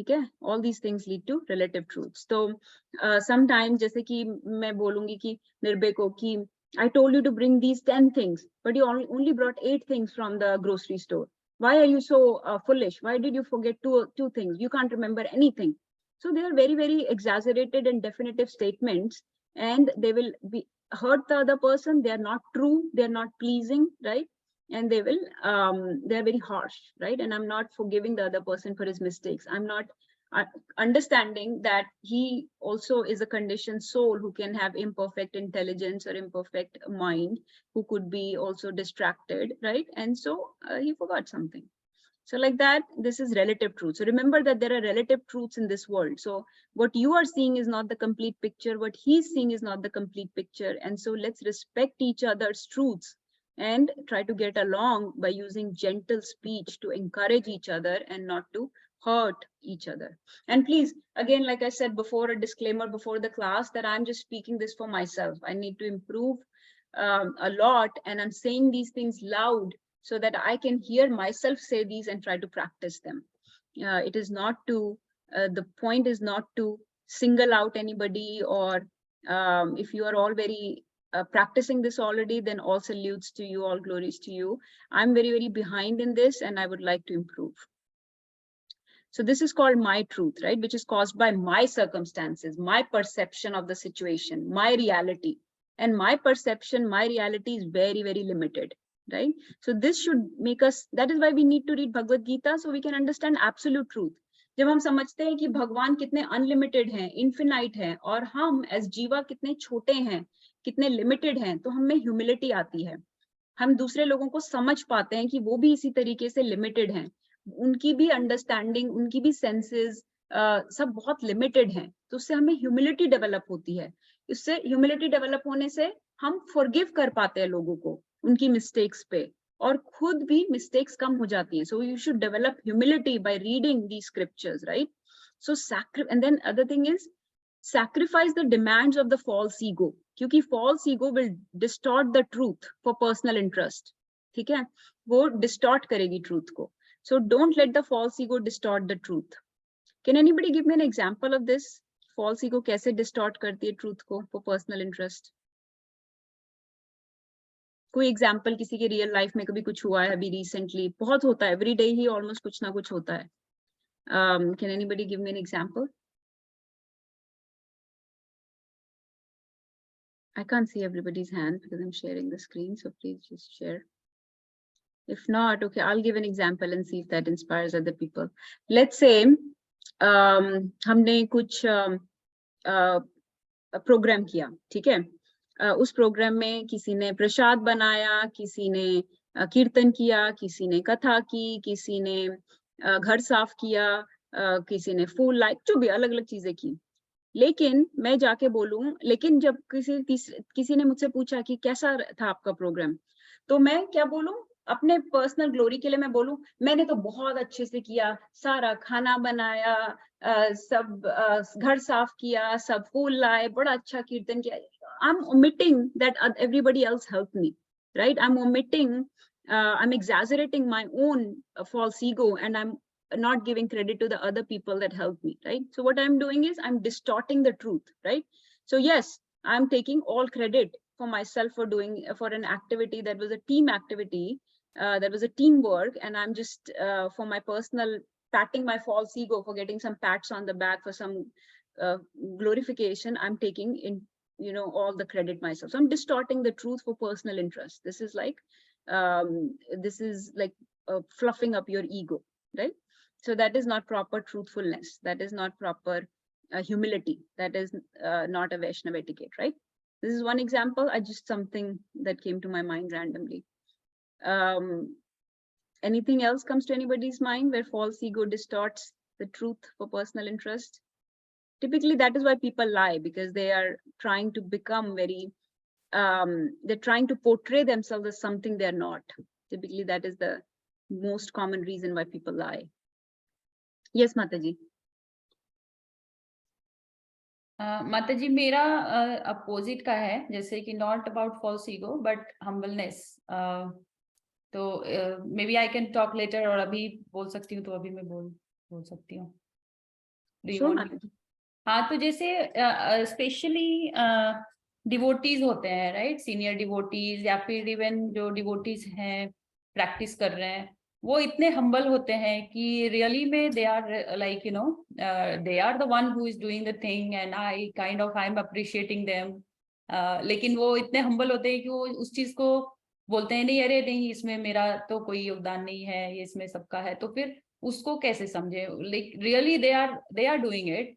Okay, all these things lead to relative truths. So sometimes, जैसे कि मैं बोलूंगी कि निर्भय को कि I told you to bring these 10 things, but you only brought 8 things from the grocery store. Why are you so foolish? Why did you forget two things? You can't remember anything. So they are very, very exaggerated and definitive statements, and they will be hurt the other person. They are not true. They are not pleasing, right? And they will they're very harsh, right? And I'm not forgiving the other person for his mistakes. I'm not understanding that he also is a conditioned soul who can have imperfect intelligence or imperfect mind, who could be also distracted, right? And so he forgot something. So like that, this is relative truth. So remember that there are relative truths in this world. So what you are seeing is not the complete picture. What he's seeing is not the complete picture. And so let's respect each other's truths and try to get along by using gentle speech to encourage each other and not to hurt each other. And please, again, like I said before, a disclaimer before the class that I'm just speaking this for myself. I need to improve a lot, and I'm saying these things loud so that I can hear myself say these and try to practice them. It is not to, the point is not to single out anybody, or if you are all very practicing this already, then all salutes to you, all glories to you. I'm very, very behind in this, and I would like to improve. So this is called my truth, right? Which is caused by my circumstances, my perception of the situation, my reality. And my perception, my reality is very, very limited, right? So this should make us, that is why we need to read Bhagavad Gita, so we can understand absolute truth. जब हम समझते हैं कि भगवान कितने unlimited हैं, infinite हैं, और हम एज जीवा कितने छोटे हैं, कितने लिमिटेड हैं, तो हमें ह्यूमिलिटी आती है. हम दूसरे लोगों को समझ पाते हैं कि वो भी इसी तरीके से लिमिटेड हैं, उनकी भी अंडरस्टैंडिंग, उनकी भी सेंसेस सब बहुत लिमिटेड हैं. तो उससे हमें ह्यूमिलिटी डेवलप होती है. इससे ह्यूमिलिटी डेवलप होने से हम फॉरगिव कर पाते हैं लोगों को उनकी मिस्टेक्स पे, और खुद भी मिस्टेक्स कम हो जाती हैं. So you should develop humility by reading the scriptures, right? So and then other thing is sacrifice the demands of the false ego, क्योंकि false ego will distort the truth for personal interest. ठीक है, वो distort करेगी truth को. So don't let the false ego distort the truth. Can anybody give me an example of this? False ego कैसे distort करती है truth को for personal interest? कोई example किसी के real life में कभी कुछ हुआ है अभी recently? बहुत होता है, every day ही almost कुछ ना कुछ होता है. Can anybody give me an example? I can't see everybody's hand because I'm sharing the screen, so please just share. If not, okay, I'll give an example and see if that inspires other people. Let's say हमने कुछ programme किया, ठीक है? उस programme में किसी ने प्रसाद बनाया, किसी ने कीर्तन किया, किसी ने कथा की, किसी ने घर साफ किया, किसी ने फूल लाए, जो भी अलग अलग चीजें की. लेकिन मैं जाके बोलूं, लेकिन जब किसी ने मुझसे पूछा कि कैसा था आपका प्रोग्राम, तो मैं क्या बोलूं, अपने पर्सनल ग्लोरी के लिए मैं बोलूं मैंने तो बहुत अच्छे से किया, सारा खाना बनाया, सब घर साफ किया, सब फूल लाए, बड़ा अच्छा कीर्तन किया. I'm omitting that everybody else helped me, right? I'm omitting, I'm exaggerating my own false ego, and I'm not giving credit to the other people that helped me, right? So what I'm doing is I'm distorting the truth, right? So yes, I'm taking all credit for myself for doing, for an activity that was a team activity, that was a teamwork, and I'm just for my personal patting my false ego for getting some pats on the back, for some glorification, I'm taking in, you know, all the credit myself. So I'm distorting the truth for personal interest. This is like fluffing up your ego, right? So that is not proper truthfulness. That is not proper humility. That is not a Vaishnava etiquette, right? This is one example. I just something that came to my mind randomly. Anything else comes to anybody's mind where false ego distorts the truth for personal interest? Typically, that is why people lie, because they are trying to become very, they're trying to portray themselves as something they're not. Typically, that is the most common reason why people lie. Yes, Mataji. माताजी मेरा opposite का है, जैसे कि not about false ego but humbleness. तो maybe I can talk later, और अभी बोल सकती हूँ तो अभी मैं बोल सकती हूँ. Sure, Mataji. हाँ, तो जैसे स्पेशली डिवोटीज होते हैं, राइट, सीनियर डिवोटीज या फिर इवन जो डिवोटीज हैं प्रैक्टिस कर रहे हैं, वो इतने हम्बल होते हैं कि रियली में they are like, you know, they are the one who is doing the thing and I am appreciating them. लेकिन वो इतने हम्बल होते हैं कि वो उस चीज को बोलते हैं, नहीं अरे नहीं, इसमें मेरा तो कोई योगदान नहीं है, ये इसमें सबका है. तो फिर उसको कैसे समझे? Like really they are doing it,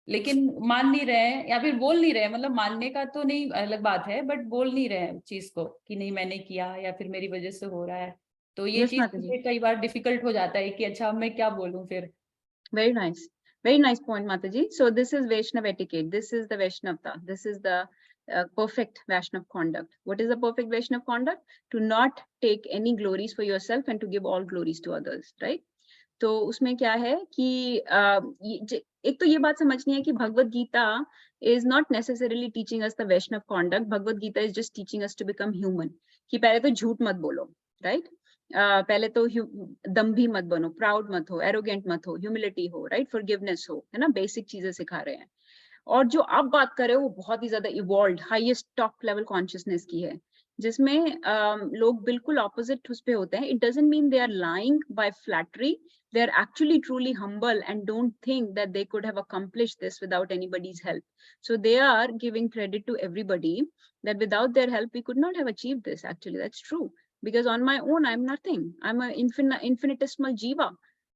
लेकिन मान नहीं रहे हैं या फिर बोल नहीं रहे हैं. मतलब मानने का तो नहीं, अलग बात है, बट बोल नहीं रहे हैं चीज को कि नहीं मैंने किया या फिर मेरी वजह से हो रहा है. तो ये Yes, चीज Mataji. मुझे कई बार डिफिकल्ट हो जाता है कि अच्छा अब मैं क्या बोलूं फिर. Very nice point, Mataji. So this is Vaishnav etiquette. This is the Vaishnavta. This is the perfect Vaishnav conduct. What is the perfect Vaishnav conduct? To not take any glories for yourself and to give all glories to others, right? तो उसमें क्या है कि एक तो ये बात समझनी है कि Bhagavad Gita is not necessarily teaching us the Vaishnav conduct. Bhagavad Gita is just teaching us to become human. कि पहले तो झूठ मत बोलो, right? पहले तो दम्भी मत बनो, प्राउड मत हो, एरोगेंट मत हो, ह्यूमिलिटी हो, राइट, फॉरगिवनेस हो, है ना, बेसिक चीजें सिखा रहे हैं. और जो आप बात कर रहे हो वो बहुत ही ज्यादा evolved highest top level consciousness की है, जिसमें लोग बिल्कुल ऑपोजिट उस पे होते हैं. It doesn't mean they are lying by flattery. They are actually truly humble and don't think that they could have accomplished this without anybody's help. So they are giving credit to everybody that without their help, we could not have achieved this. Actually, that's true. Because on my own, I'm nothing. I'm an infinitesimal jiva.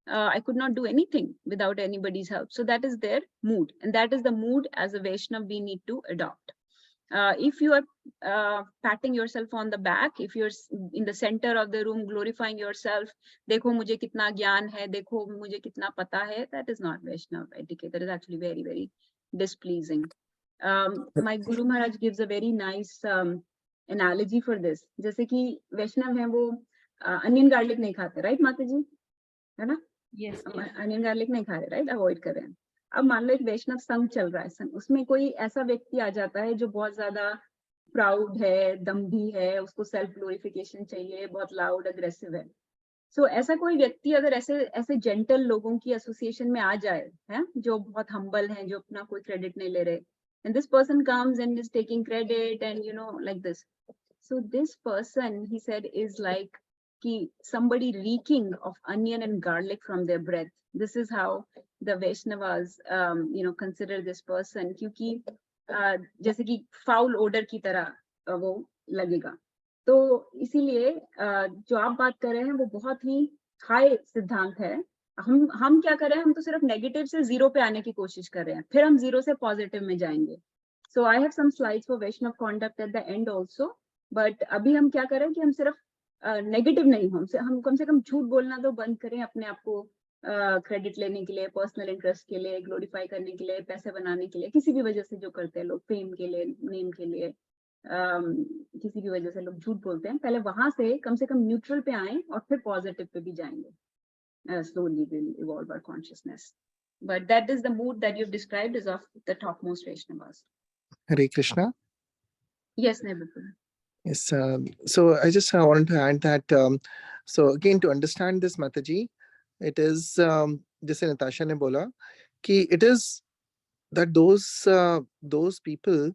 I could not do anything without anybody's help. So that is their mood. And that is the mood as a Vaishnav we need to adopt. If you are patting yourself on the back, if you're in the center of the room glorifying yourself, देखो मुझे कितना ज्ञान है, देखो मुझे कितना पता है, that is not Vaishnav etiquette. That is actually very, very displeasing. My Guru Maharaj gives a very nice analogy for this. जैसे कि वैष्णव हैं वो onion garlic नहीं खाते, right माता जी, है ना? Yes. onion garlic नहीं खा रहे, right? Avoid कर रहे हैं. अब मान लो एक वैष्णव संघ चल रहा है, संघ, उसमें कोई ऐसा व्यक्ति आ जाता है जो बहुत ज्यादा प्राउड है, दम्भी है, उसको सेल्फ ग्लोरिफिकेशन चाहिए, बहुत लाउड अग्रेसिव है. सो ऐसा कोई व्यक्ति अगर ऐसे जेंटल लोगों की एसोसिएशन में आ जाए, है, जो बहुत हम्बल हैं, जो अपना कोई क्रेडिट नहीं ले रहे, and this person comes and is taking credit and you know like this, so this person he said is like कि somebody reeking of onion and garlic from their breath. This is how the Vaishnavas consider this person, क्योंकि जैसे कि foul order की तरह वो लगेगा. तो इसीलिए जो आप बात कर रहे हैं वो बहुत ही हाई सिद्धांत है. हम क्या कर रहे हैं, हम तो सिर्फ नेगेटिव से जीरो पे आने की कोशिश कर रहे हैं, फिर हम जीरो से पॉजिटिव में जाएंगे. So I have some slides for Vaishnav conduct at the end also, but अभी हम क्या कर रहे हैं कि हम सिर्फ नेगेटिव नहीं, हम कम से कम झूठ बोलना तो बंद करें, अपने आप को क्रेडिट लेने के लिए, पर्सनल इंटरेस्ट के लिए, ग्लोरीफाई करने के लिए, पैसे बनाने के लिए, किसी भी वजह से जो करते हैं लोग, फेम के लिए, नेम के लिए, किसी भी वजह से लोग झूठ बोलते हैं. पहले वहां से कम न्यूट्रल पे आए और फिर पॉजिटिव पे भी जाएंगे. Slowly we'll evolve our consciousness. But that is the mood that you've described is of the topmost Vaishnavas. Hare Krishna. Yes, Nebukul. Yes. So I just wanted to add that. So again, to understand this, Mataji, it is जैसे Natasha ने बोला कि it is that those people,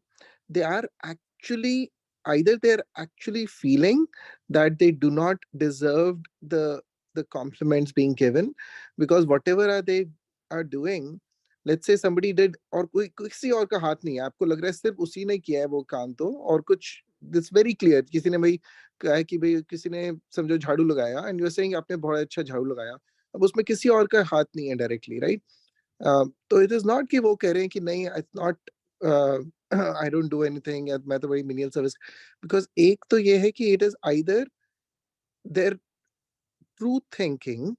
they are actually either they're actually feeling that they do not deserve the compliments being given, because whatever they are doing, let's say somebody did, और कोई किसी और का हाथ नहीं है, आपको लग रहा है सिर्फ उसी ने किया है वो काम, तो और कुछ दिस वेरी क्लियर, किसी ने भाई कहा है कि भाई किसी ने समझो झाड़ू लगाया एंड यू आर सेइंग आपने बहुत अच्छा झाड़ू लगाया, अब उसमें किसी और का हाथ नहीं है डायरेक्टली, राइट? तो इट इज नॉट कि वो कह रहे हैं कि नहीं, it's not, I don't do anything, मैं तो बड़ी मिनियल सर्विस, बिकॉज एक तो ये है कि it is either there true thinking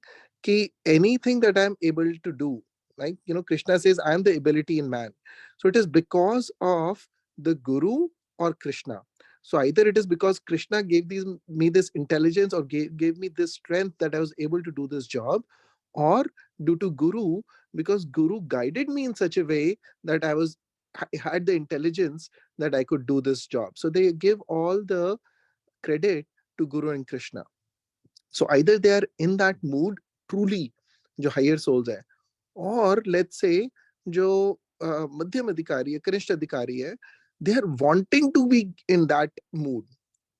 ki anything that I'm able to do, like, Krishna says, I am the ability in man. So it is because of the Guru or Krishna. So either it is because Krishna gave me this intelligence or gave me this strength that I was able to do this job, or due to Guru, because Guru guided me in such a way that I had the intelligence that I could do this job. So they give all the credit to Guru and Krishna. So either they are in that mood truly, जो higher souls है, or let's say जो मध्यम अधिकारी है, कनिष्ठ अधिकारी है, they are wanting to be in that mood,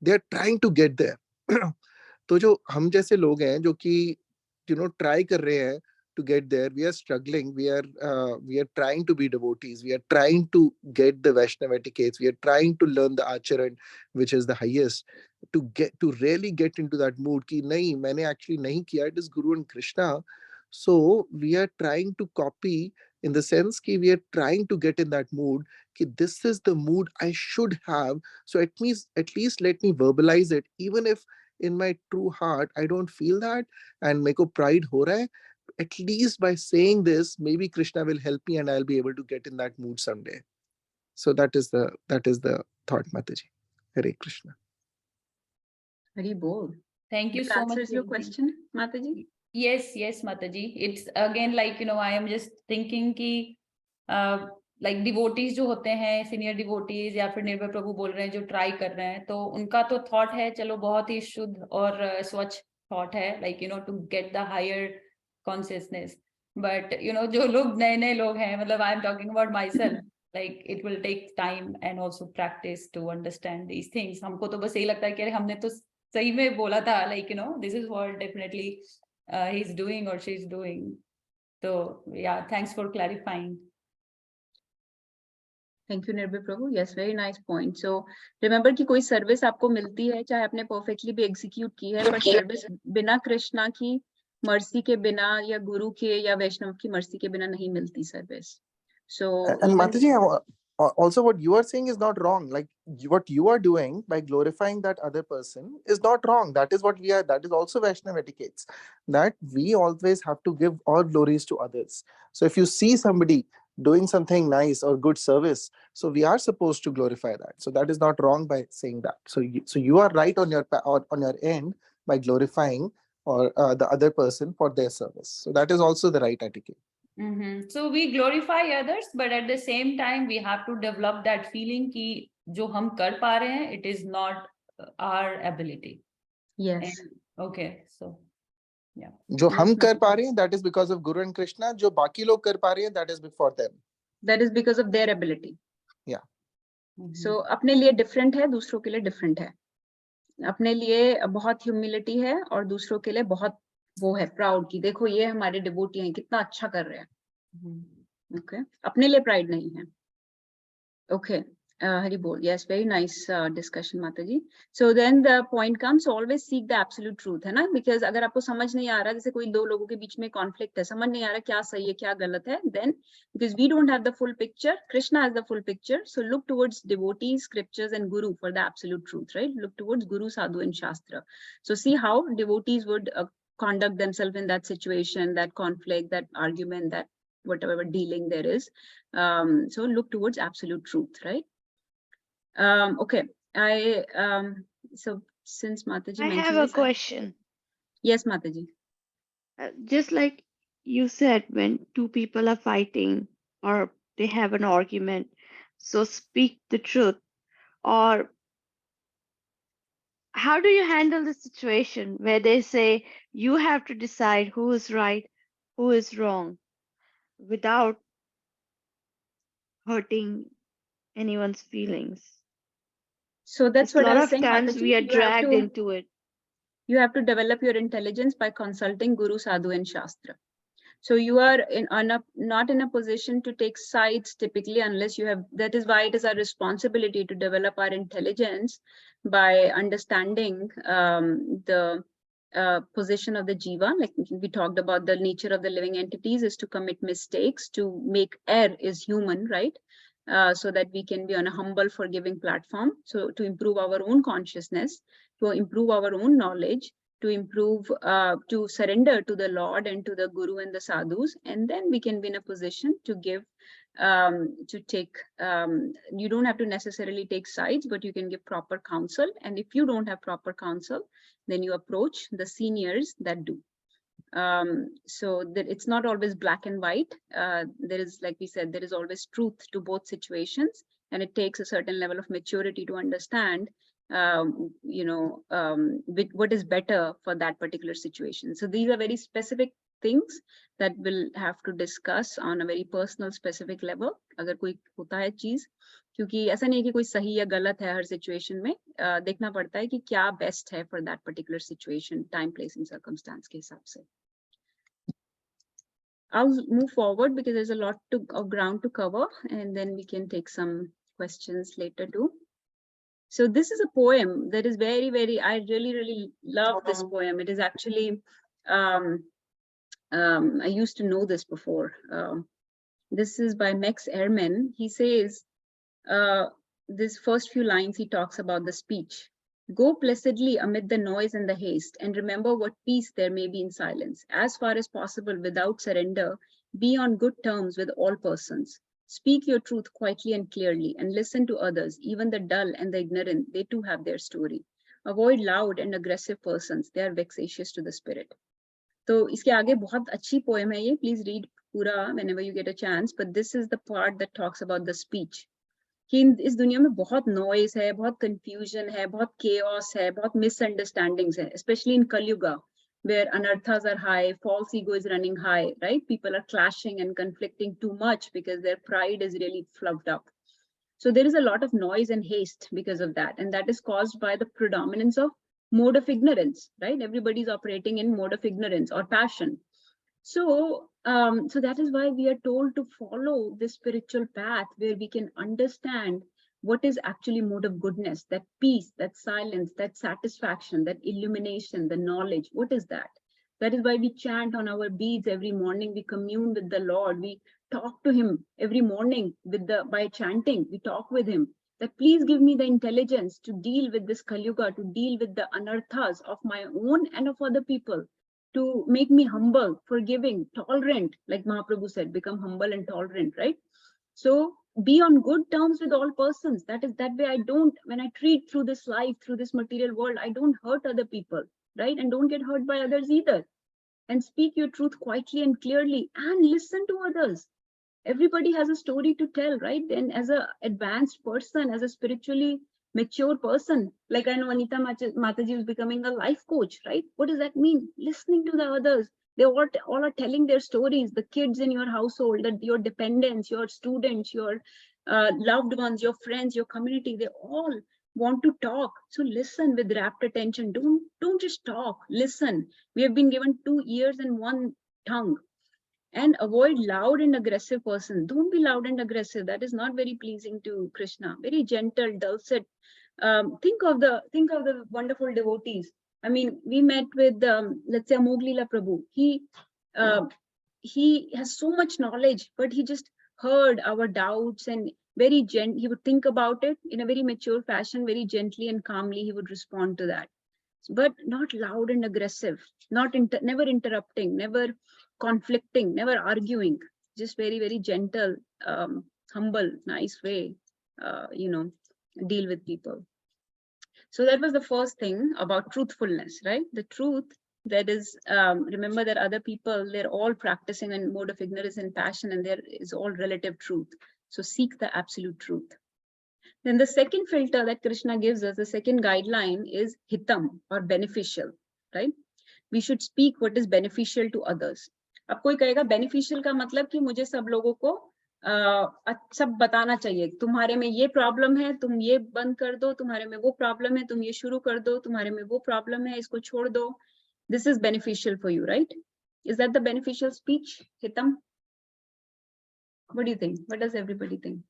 they are trying to get there. तो जो हम जैसे लोग हैं जो कि try कर रहे हैं to get there, we are struggling, we are trying to be devotees, we are trying to get the Vaishnava etiquettes, we are trying to learn the acharan, which is the highest, to really get into that mood ki nahi, maine actually nahi kiya, it is Guru and Krishna. So we are trying to copy, in the sense ki we are trying to get in that mood ki this is the mood I should have. So at least let me verbalize it, even if in my true heart I don't feel that and meko pride ho raha hai, at least by saying this, maybe Krishna will help me and I'll be able to get in that mood someday. So that is the thought, Mataji. Hare Krishna. Very bold. Thank you That so much. answers your Guruji. question, Mataji? Yes, Mataji. It's again like, I am just thinking ki like devotees जो होते हैं, senior devotees या फिर निर्भय प्रभु बोल रहे हैं जो try कर रहे हैं, तो उनका तो thought है, चलो बहुत ही शुद्ध और स्वच्छ thought है, like, to get the higher consciousness. But, जो लोग नए लोग हैं, मतलब I am talking about myself, like it will take time and also practice to understand these things. हमको तो बस यही लगता है कि अरे हमने तो सही में बोला था, like, this is what definitely he's doing or she's doing. So yeah, thanks for clarifying. Thank you, Nirbhay Prabhu. Yes, very nice point. So remember कि कोई सर्विस आपको मिलती है, चाहे आपने परफेक्टली भी एग्जीक्यूट की है, पर सर्विस बिना कृष्णा की मर्सी के बिना या गुरु के या वैष्णव की मर्सी के बिना नहीं मिलती service. So and Mataji, also what you are saying is not wrong. Like what you are doing by glorifying that other person is not wrong. That is what we are. That is also Vaishnava etiquettes. That we always have to give all glories to others. So if you see somebody doing something nice or good service, so we are supposed to glorify that. So that is not wrong by saying that. So you are right on your end by glorifying or the other person for their service. So that is also the right etiquette. So we glorify others, but at the same time we have to develop that feeling कि जो हम कर पा रहे हैं, it is not our ability. yes. And, okay, so yeah. जो हम कर पा रहे हैं, that is because of Guru and Krishna. जो बाकी लोग कर पा रहे हैं, that is for them. That is because of their ability. Yeah. So अपने लिए different है, दूसरों के लिए different है. अपने लिए बहुत ह्यूमिलिटी है और दूसरों के लिए बहुत वो है प्राउड की देखो ये हमारे डिवोटी हैं कितना अच्छा कर रहे हैं. ओके, अपने लिए प्राइड नहीं है. Okay, Hari bol. Yes, very nice discussion, Mataji. So then the point comes, always seek the absolute truth, है ना? Because अगर आपको समझ नहीं आ रहा, जैसे कोई दो लोगों के बीच में conflict है, समझ नहीं आ रहा क्या सही है क्या गलत है, then because we don't have the full picture, Krishna has the full picture, so look towards devotees, scriptures, and Guru for the absolute truth, right? Look towards Guru, Sadhu, and Shastra. So see how devotees would conduct themselves in that situation, that conflict, that argument, that whatever dealing there is. So look towards absolute truth, right? Okay, so since Mataji I mentioned have a this, question. yes, Mataji. Just like you said, when two people are fighting or they have an argument, so speak the truth. Or how do you handle the situation where they say you have to decide who is right, who is wrong, without hurting anyone's feelings? So that's what A I lot was of saying, times Mataji. we are dragged into it. You have to develop your intelligence by consulting Guru, Sadhu, and Shastra. So you are not in a position to take sides typically unless you have, that is why it is our responsibility to develop our intelligence by understanding the position of the jiva. Like we talked about, the nature of the living entities is to commit mistakes, to make err is human, right? So that we can be on a humble, forgiving platform. So to improve our own consciousness, to improve our own knowledge, to improve, to surrender to the Lord and to the Guru and the sadhus, and then we can be in a position to give, to take, you don't have to necessarily take sides, but you can give proper counsel. And if you don't have proper counsel, then you approach the seniors that do. So that it's not always black and white. There is, like we said, there is always truth to both situations, and it takes a certain level of maturity to understand, what is better for that particular situation. So these are very specific things that we'll have to discuss on a very personal, specific level. अगर कोई होता है चीज, क्योंकि ऐसा नहीं है कि कोई सही या गलत है हर सिचुएशन में, देखना पड़ता है कि क्या बेस्ट है for that particular situation, time, place and circumstance के हिसाब से. I'll move forward because there's a lot of ground to cover, and then we can take some questions later too. So this is a poem that is very, very, I really, really love this poem. It is actually, I used to know this before. This is by Max Ehrmann. He says, this first few lines, he talks about the speech. Go placidly amid the noise and the haste, and remember what peace there may be in silence. As far as possible, without surrender, be on good terms with all persons. Speak your truth quietly and clearly, and listen to others, even the dull and the ignorant, they too have their story. Avoid loud and aggressive persons, they are vexatious to the spirit. So इसके आगे बहुत अच्छी poem है ये, please read पूरा whenever you get a chance, but this is the part that talks about the speech. कि इस दुनिया में बहुत noise है, बहुत confusion है, बहुत chaos है, बहुत misunderstandings है, especially in Kali Yuga, where anarthas are high, false ego is running high, right? People are clashing and conflicting too much because their pride is really fluffed up. So there is a lot of noise and haste because of that, and that is caused by the predominance of mode of ignorance, right? Everybody's operating in mode of ignorance or passion. So, so that is why we are told to follow this spiritual path where we can understand what is actually mode of goodness, that peace, that silence, that satisfaction, that illumination, the knowledge. What is that? That is why we chant on our beads every morning. We commune with the Lord. We talk to him every morning by chanting. We talk with him that please give me the intelligence to deal with this Kali Yuga, to deal with the anarthas of my own and of other people, to make me humble, forgiving, tolerant, like Mahaprabhu said, become humble and tolerant, right? So be on good terms with all persons. That is that way I don't, when I treat through this life, through this material world, I don't hurt other people, right? And don't get hurt by others either. And speak your truth quietly and clearly, and listen to others. Everybody has a story to tell, right? And as an advanced person, as a spiritually mature person, like I know Anita Mataji is becoming a life coach, right? What does that mean? Listening to the others. They all are telling their stories, the kids in your household, that your dependents, your students, your loved ones, your friends, your community, they all want to talk. So listen with rapt attention. Don't just talk, listen. We have been given 2 ears and 1 tongue. And avoid loud and aggressive person. Don't be loud and aggressive. That is not very pleasing to Krishna. Very gentle, dulcet. Think of the wonderful devotees. I mean, we met with let's say Amoglila Prabhu. He has so much knowledge, but he just heard our doubts, and very he would think about it in a very mature fashion, very gently and calmly he would respond to that. But not loud and aggressive, never interrupting, never conflicting, never arguing, just very, very gentle, humble, nice way, deal with people. So that was the first thing about truthfulness, right? The truth that is, remember that other people, they're all practicing in mode of ignorance and passion, and there is all relative truth. So seek the absolute truth. Then the second filter that Krishna gives us, the second guideline, is hitam, or beneficial, right? We should speak what is beneficial to others. अब कोई कहेगा beneficial का मतलब कि मुझे सब लोगों को सब बताना चाहिए, तुम्हारे में ये प्रॉब्लम है, तुम ये बंद कर दो, तुम्हारे में वो प्रॉब्लम है, तुम ये शुरू कर दो, तुम्हारे में वो प्रॉब्लम है, इसको छोड़ दो. This is beneficial for you, right? Is that the beneficial speech, hitam? What do you think? What does everybody think?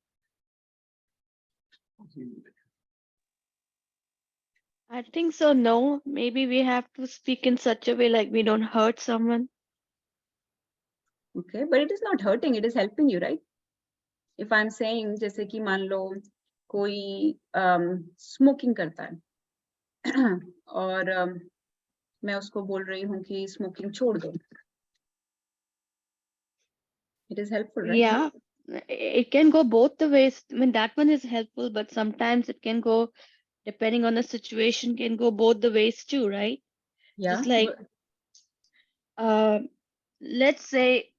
I think so. No, maybe we have to speak in such a way like we don't hurt someone. Okay, but it is not hurting, it is helping you, right? If I'm saying, जैसे कि मान लो कोई smoking करता है और मैं उसको बोल रही हूँ कि स्मोकिंग छोड़ दो. It is helpful, right? Yeah, it can go both the ways. I mean, that one is helpful, but sometimes it can go, depending on the situation, can go both the ways too, right? Yeah. Just like, let's say,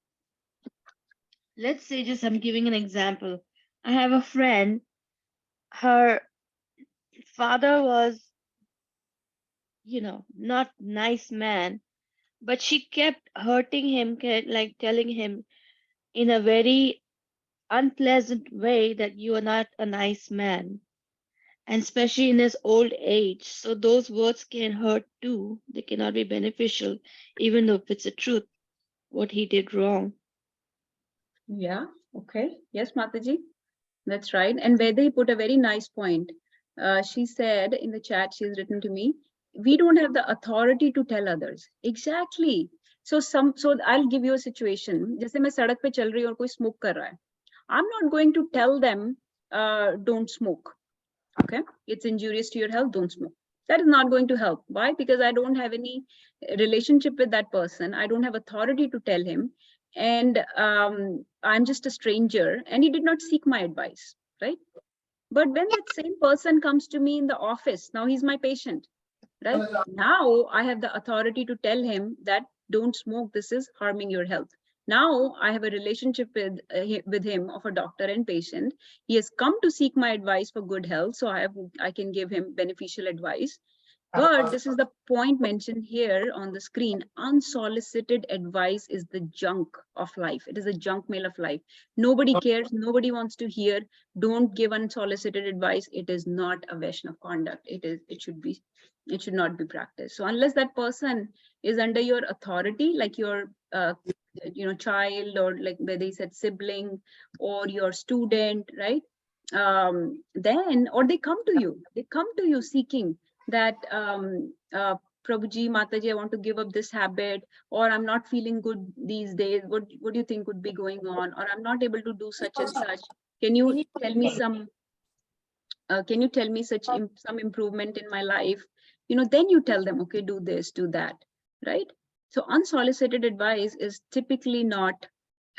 just I'm giving an example. I have a friend, her father was, not nice man, but she kept hurting him, like telling him in a very unpleasant way that you are not a nice man, and especially in his old age. So those words can hurt too. They cannot be beneficial, even though if it's the truth, what he did wrong. Yeah, okay. Yes, Mataji, that's right. And Vedai put a very nice point. She said in the chat, she's written to me, we don't have the authority to tell others. Exactly. So I'll give you a situation. जैसे मैं सड़क पे चल रही हूँ और कोई smoke कर रहा है. I'm not going to tell them, don't smoke. Okay, it's injurious to your health, don't smoke. That is not going to help. Why? Because I don't have any relationship with that person. I don't have authority to tell him. And I'm just a stranger and he did not seek my advice, right? But when that same person comes to me in the office, now he's my patient, right? Now I have the authority to tell him that don't smoke, this is harming your health. Now I have a relationship with him of a doctor and patient. He has come to seek my advice for good health, so I can give him beneficial advice. But this is the point mentioned here on the screen. Unsolicited advice is the junk of life. It is a junk mail of life. Nobody cares. Nobody wants to hear. Don't give unsolicited advice. It is not a Vaishnav conduct. It should not be practiced. So unless that person is under your authority, like your child, or like where they said sibling, or your student, right? Then, or they come to you seeking that Prabhuji, Mataji, I want to give up this habit, or I'm not feeling good these days. What do you think could be going on? Or I'm not able to do such and such. Can you tell me some? Can you tell me some improvement in my life? Then you tell them, okay, do this, do that, right? So unsolicited advice is typically not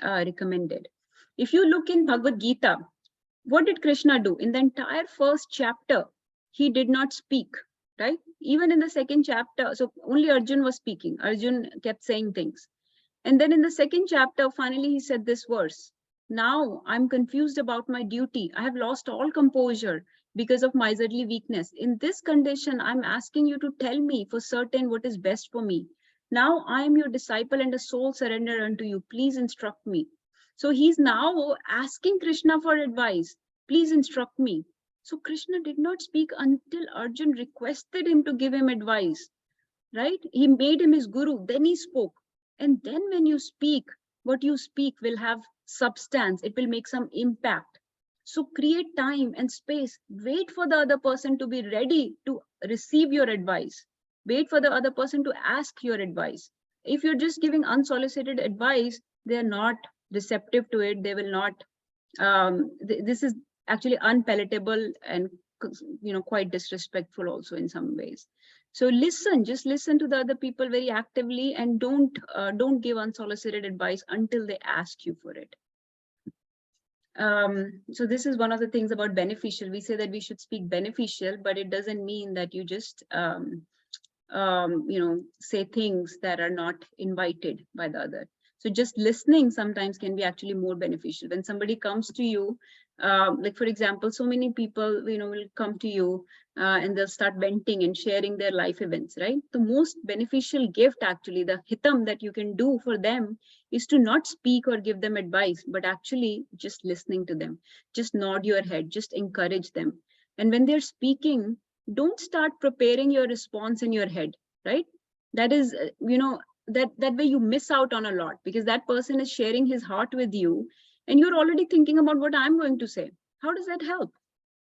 recommended. If you look in Bhagavad Gita, what did Krishna do? In the entire first chapter, he did not speak, right? Even in the second chapter, so only Arjun was speaking. Arjun kept saying things. And then in the second chapter, finally, he said this verse. Now I'm confused about my duty. I have lost all composure because of miserly weakness. In this condition, I'm asking you to tell me for certain what is best for me. Now I am your disciple and a soul surrender unto you. Please instruct me. So he's now asking Krishna for advice. Please instruct me. So Krishna did not speak until Arjun requested him to give him advice, right? He made him his guru, then he spoke. And then when you speak, what you speak will have substance. It will make some impact. So create time and space. Wait for the other person to be ready to receive your advice. Wait for the other person to ask your advice. If you're just giving unsolicited advice, they're not receptive to it. They will not. This is actually unpalatable and quite disrespectful also in some ways. So just listen to the other people very actively, and don't give unsolicited advice until they ask you for it. So this is one of the things about beneficial. We say that we should speak beneficial, but it doesn't mean that you just say things that are not invited by the other. So just listening sometimes can be actually more beneficial. When somebody comes to you, like for example, so many people, will come to you and they'll start venting and sharing their life events, right? The most beneficial gift, actually, the hitam that you can do for them is to not speak or give them advice, but actually just listening to them. Just nod your head, just encourage them. And when they're speaking, don't start preparing your response in your head, right? That is, that way you miss out on a lot, because that person is sharing his heart with you and you're already thinking about what I'm going to say. How does that help?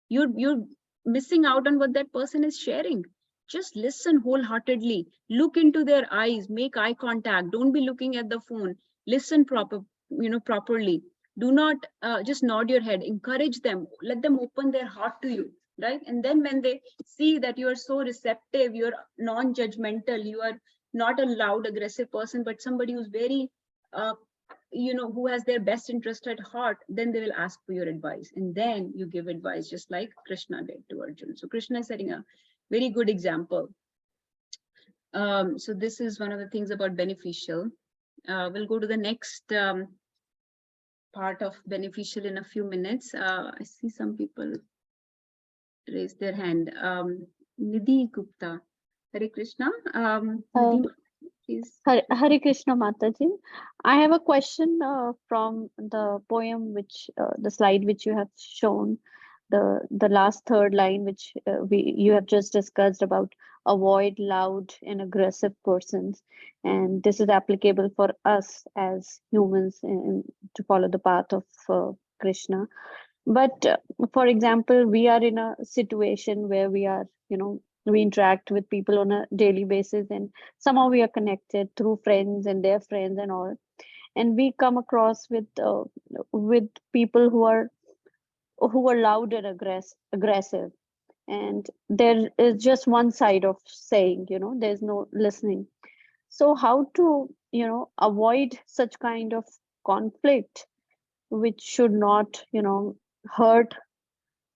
You're missing out on what that person is sharing. just listen wholeheartedly, look into their eyes, make eye contact, don't be looking at the phone, listen properly. Do not just nod your head, encourage them, let them open their heart to you, right? And then when they see that you are so receptive, you're non-judgmental, you are not a loud, aggressive person, but somebody who's very, who has their best interest at heart, then they will ask for your advice. And then you give advice, just like Krishna did to Arjun. So Krishna is setting a very good example. So this is one of the things about beneficial. We'll go to the next part of beneficial in a few minutes. I see some people raise their hand. Nidhi Gupta, Hare Krishna. Nidhi, please. Hare Krishna Mataji. I have a question from the poem, which the slide which you have shown, the last third line, which you have just discussed about avoid loud and aggressive persons, and this is applicable for us as humans to follow the path of Krishna. But for example, we are in a situation where we are, we interact with people on a daily basis, and somehow we are connected through friends and their friends and all, and we come across with people who are loud and aggressive, and there is just one side of saying, there's no listening. So how to avoid such kind of conflict, which should not hurt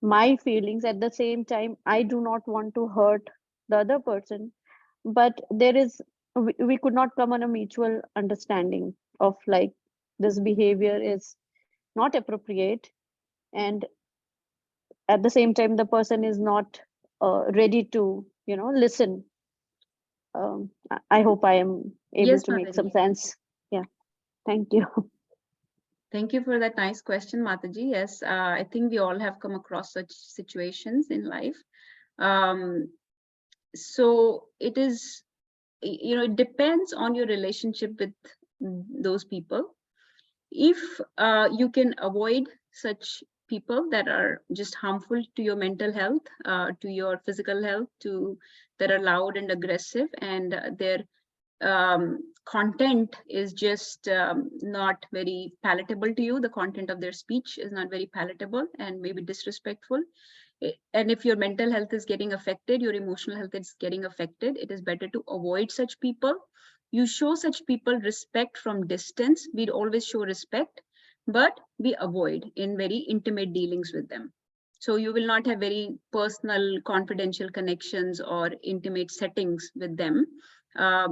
my feelings. At the same time, I do not want to hurt the other person, but we could not come on a mutual understanding of like this behavior is not appropriate, and at the same time the person is not ready to listen. I hope I am able Yes, to make some Mataji. sense. Yeah, thank you. Thank you for that nice question, Mataji. Yes, I think we all have come across such situations in life. So it is, it depends on your relationship with those people. If you can avoid such people that are just harmful to your mental health, to your physical health, that are loud and aggressive, and their content is just not very palatable to you, the content of their speech is not very palatable and maybe disrespectful, and if your mental health is getting affected, your emotional health is getting affected, it is better to avoid such people. You show such people respect from distance. We'd always show respect, but we avoid in very intimate dealings with them. So you will not have very personal, confidential connections or intimate settings with them.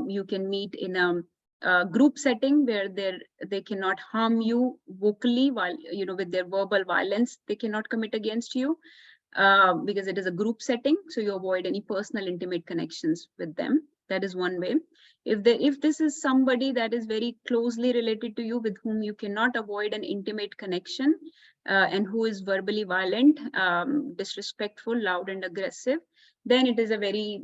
You can meet in a group setting where they cannot harm you vocally, while with their verbal violence they cannot commit against you, because it is a group setting. So you avoid any personal, intimate connections with them. That is one way. If this is somebody that is very closely related to you, with whom you cannot avoid an intimate connection, and who is verbally violent, disrespectful, loud and aggressive, then it is a very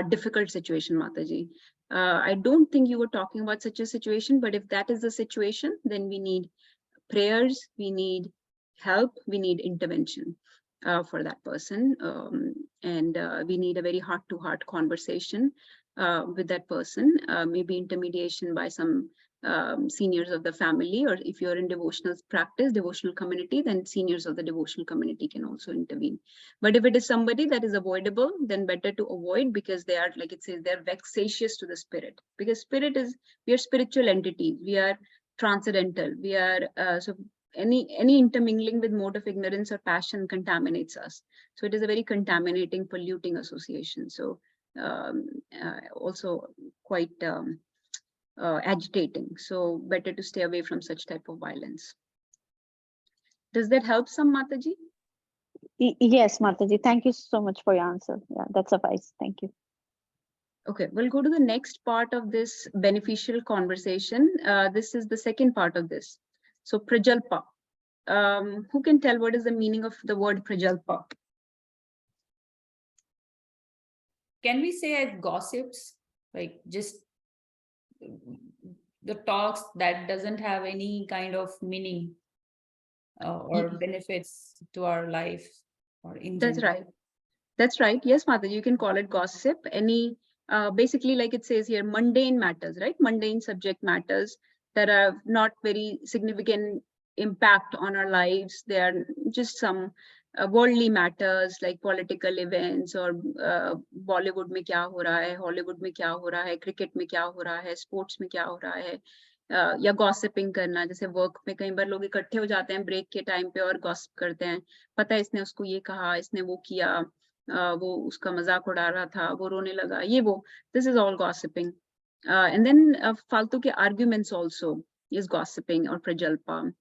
difficult situation, Mataji. I don't think you were talking about such a situation, but if that is the situation, then we need prayers, we need help, we need intervention for that person, and we need a very heart-to-heart conversation with that person, maybe intermediation by some seniors of the family, or if you're in devotional practice, devotional community, then seniors of the devotional community can also intervene. But if it is somebody that is avoidable, then better to avoid, because they are, like it says, they're vexatious to the spirit, because we are spiritual entities, we are transcendental, we are so any intermingling with mode of ignorance or passion contaminates us. So it is a very contaminating, polluting association. So also quite agitating. So better to stay away from such type of violence. Does that help some, Mataji? Yes, Mataji, thank you so much for your answer. Yeah, that suffices. Thank you. Okay, we'll go to the next part of this beneficial conversation. This is the second part of this. So prajalpa. Who can tell what is the meaning of the word prajalpa? Can we say as gossips, like just the talks that doesn't have any kind of meaning or benefits to our life or in That's general? right. That's right. Yes, Mataji, you can call it gossip. Any, basically, like it says here, mundane matters, right? Mundane subject matters that have not very significant impact on our lives. They are just some worldly matters like political events or Bollywood में क्या हो रहा है, Hollywood में क्या हो रहा है, cricket में क्या हो रहा है, sports में क्या हो रहा है, या गॉसिपिंग करना, जैसे वर्क में कई बार लोग इकट्ठे हो जाते हैं ब्रेक के टाइम पे और गॉसिप करते हैं, पता है इसने उसको ये कहा, इसने वो किया, वो उसका मजाक उड़ा रहा था, वो रोने लगा, ये वो, this is all gossiping. And then फालतू के arguments also is gossiping or prajalpa.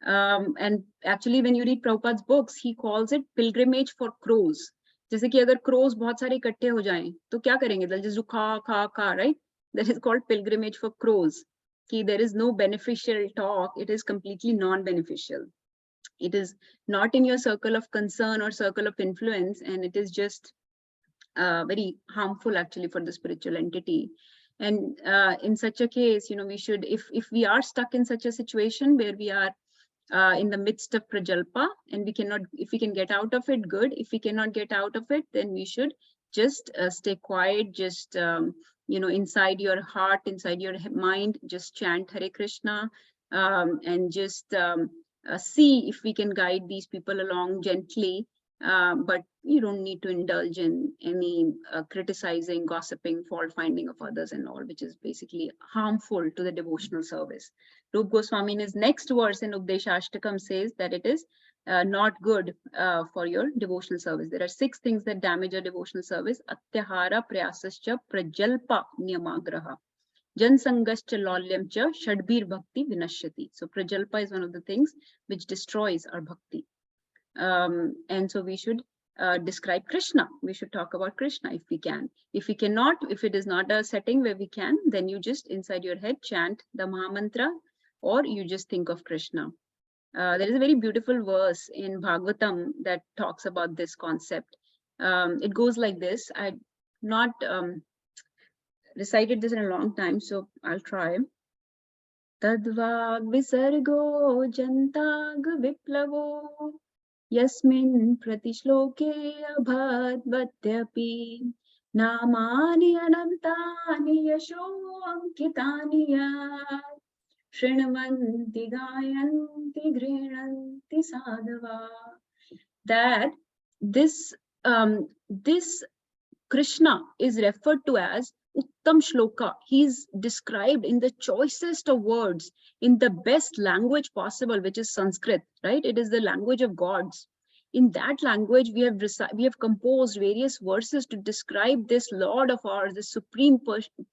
And actually when you read Prabhupada's books, he calls it pilgrimage for crows. जैसे कि अगर crows बहुत सारे इकट्ठे हो जाएं तो क्या करेंगे? They'll just do खा, right? That is called pilgrimage for crows. कि there is no beneficial talk, it is completely non-beneficial. It is not in your circle of concern or circle of influence, and it is just very harmful actually for the spiritual entity. And in such a case, we should, if we are stuck in such a situation where we are in the midst of prajalpa and we cannot, if we can get out of it, good. If we cannot get out of it, then we should just stay quiet, just inside your heart, inside your mind, just chant Hare Krishna, and just see if we can guide these people along gently. But you don't need to indulge in any criticizing, gossiping, fault finding of others and all, which is basically harmful to the devotional service. Rup Goswami in his next verse in Updeshashtakam says that it is not good for your devotional service. There are 6 things that damage your devotional service. Atyahara prayasascha prajalpa niyamagraha. Jansangascha lolyamcha shadbir bhakti vinashyati. So prajalpa is one of the things which destroys our bhakti. And so we should describe Krishna. We should talk about Krishna if we can. If we cannot, if it is not a setting where we can, then you just inside your head chant the Mahamantra, or you just think of Krishna. There is a very beautiful verse in Bhagavatam that talks about this concept. It goes like this. I've not recited this in a long time, so I'll try. Tadvag visargo jantag viplavo yasmin pratishloke abhadvatyapi namani anantani yasho ankitani yat shrinvanti gayanti grinanti sadhava. That this Krishna is referred to as Uttam Shloka. He's described in the choicest of words, in the best language possible, which is Sanskrit, right? It is the language of gods. In that language, we have composed various verses to describe this Lord of ours, the supreme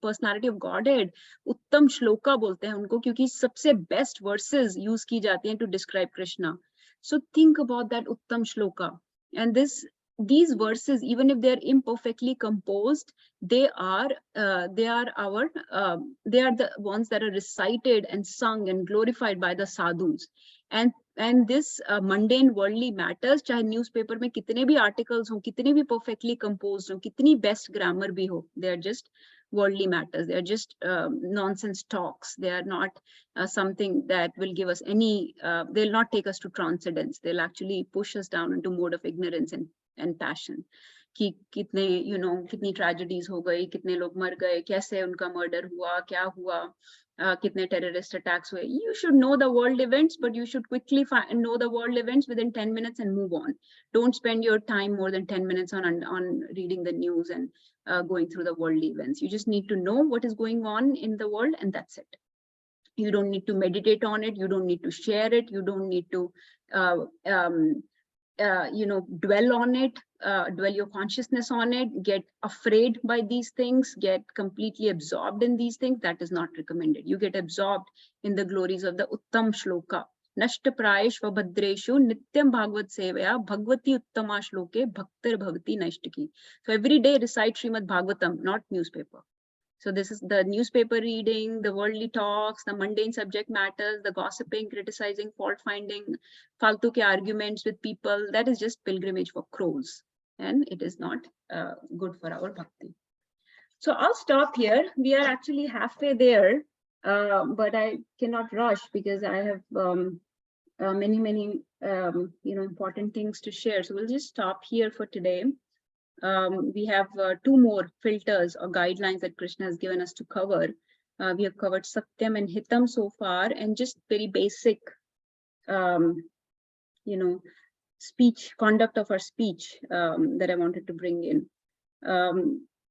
personality of Godhead. Uttam Shloka bolte hain unko, kyunki sabse best verses use ki jati hain to describe Krishna. So think about that Uttam Shloka. And these verses, even if they are imperfectly composed, they are the ones that are recited and sung and glorified by the sadhus. And this mundane worldly matters, chahe newspaper mein kitne bhi articles ho, kitne bhi perfectly composed ho, kitni best grammar bhi ho, they are just worldly matters. They are just nonsense talks. They are not something that will give us any, they'll not take us to transcendence. They'll actually push us down into mode of ignorance and passion. कि कितने कितनी tragedies हो गई, कितने लोग मर गए, कैसे उनका murder हुआ, क्या हुआ, कितने terrorist attacks हुए. You should know the world events, but you should quickly know the world events within 10 minutes and move on. Don't spend your time more than 10 minutes on reading the news and going through the world events. You just need to know what is going on in the world, and that's it. You don't need to meditate on it. You don't need to share it. You don't need to dwell on it, dwell your consciousness on it, get afraid by these things, get completely absorbed in these things. That is not recommended. You get absorbed in the glories of the Uttam Shloka. Nashta prayeshva bhadreshu nityam bhagavad sevaya bhagavati uttama shloke bhaktar bhavati nashtaki. So every day recite Srimad Bhagavatam, not newspaper. So this is the newspaper reading, the worldly talks, the mundane subject matters, the gossiping, criticizing, fault finding, faltu ke arguments with people. That is just pilgrimage for crows, and it is not good for our bhakti. So I'll stop here. We are actually halfway there, but I cannot rush because I have many important things to share. So we'll just stop here for today. we have 2 more filters or guidelines that Krishna has given us to cover. We have covered Satyam and Hitam so far, and just very basic, you know, conduct of our speech that I wanted to bring in.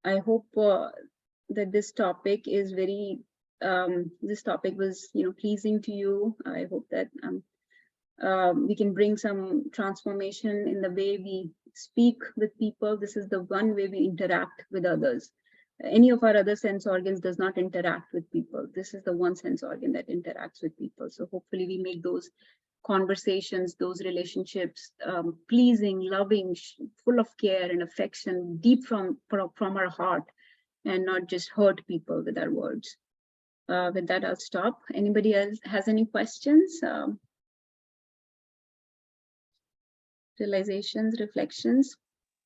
I hope that this topic is very, this topic was, pleasing to you. I hope that we can bring some transformation in the way we speak with people. This is the one way we interact with others. Any of our other sense organs does not interact with people. This is the one sense organ that interacts with people. So hopefully we make those conversations, those relationships, pleasing, loving, full of care and affection, deep from our heart, and not just hurt people with our words. With that, I'll stop. Anybody else has any questions? Realizations, reflections?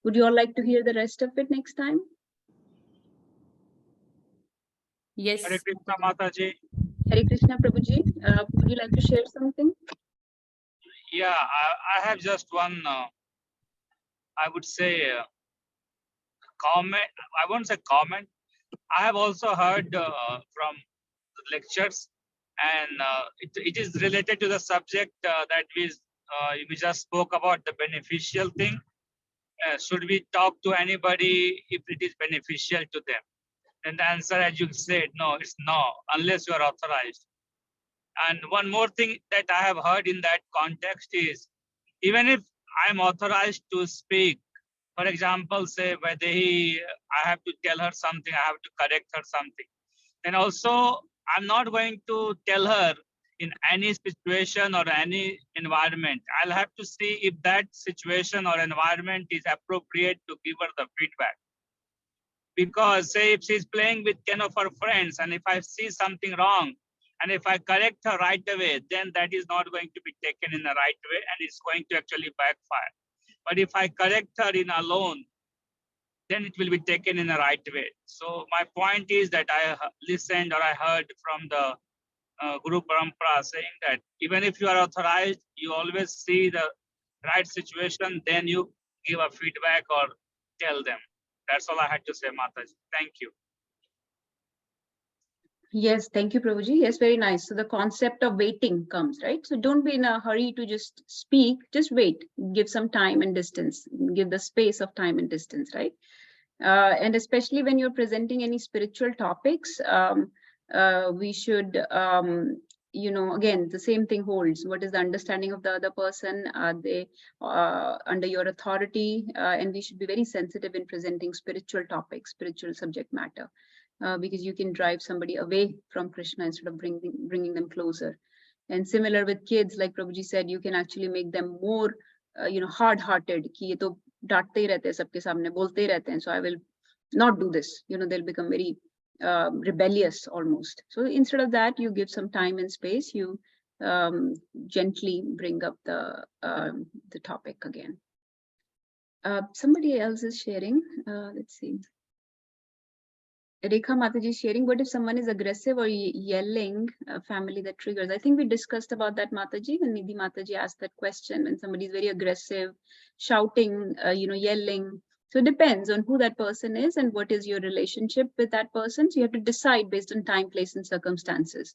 Would you all like to hear the rest of it next time? Yes. Hare Krishna Mataji. Hare Krishna Prabhuji, would you like to share something? Yeah, I have just one, I would say, comment. I won't say comment. I have also heard from the lectures, and it is related to the subject that we just spoke about, the beneficial thing. Should we talk to anybody if it is beneficial to them? And the answer, as you said, no, it's no, unless you are authorized. And one more thing that I have heard in that context is, even if I am authorized to speak, for example, say whether I have to tell her something, I have to correct her something. And also, I'm not going to tell her in any situation or any environment. I'll have to see if that situation or environment is appropriate to give her the feedback. Because say if she's playing with 10 of her friends, and if I see something wrong, and if I correct her right away, then that is not going to be taken in the right way, and it's going to actually backfire. But if I correct her in alone, then it will be taken in the right way. So my point is that I listened or I heard from the Guru Parampara saying that even if you are authorized, you always see the right situation, then you give a feedback or tell them. That's all I had to say, Mataji. Thank you. Yes, thank you, Prabhuji. Yes, very nice. So the concept of waiting comes, right? So don't be in a hurry to just speak, just wait, give some time and distance, give the space of time and distance, right? And especially when you're presenting any spiritual topics, we should, again, the same thing holds. What is the understanding of the other person? Are they under your authority? And we should be very sensitive in presenting spiritual topics, spiritual subject matter. Because you can drive somebody away from Krishna instead of bringing them closer. And similar with kids, like Prabhuji said, you can actually make them more, hard-hearted. कि ये तो डांटते ही रहते हैं सबके सामने, बोलते ही रहते हैं. So I will not do this. They'll become very rebellious almost. So instead of that, you give some time and space. You gently bring up the topic again. Somebody else is sharing. Let's see. Rekha Mataji is sharing, what if someone is aggressive or yelling, family that triggers? I think we discussed about that, Mataji, when Nidhi Mataji asked that question, when somebody is very aggressive, shouting, yelling. So it depends on who that person is and what is your relationship with that person. So you have to decide based on time, place, and circumstances.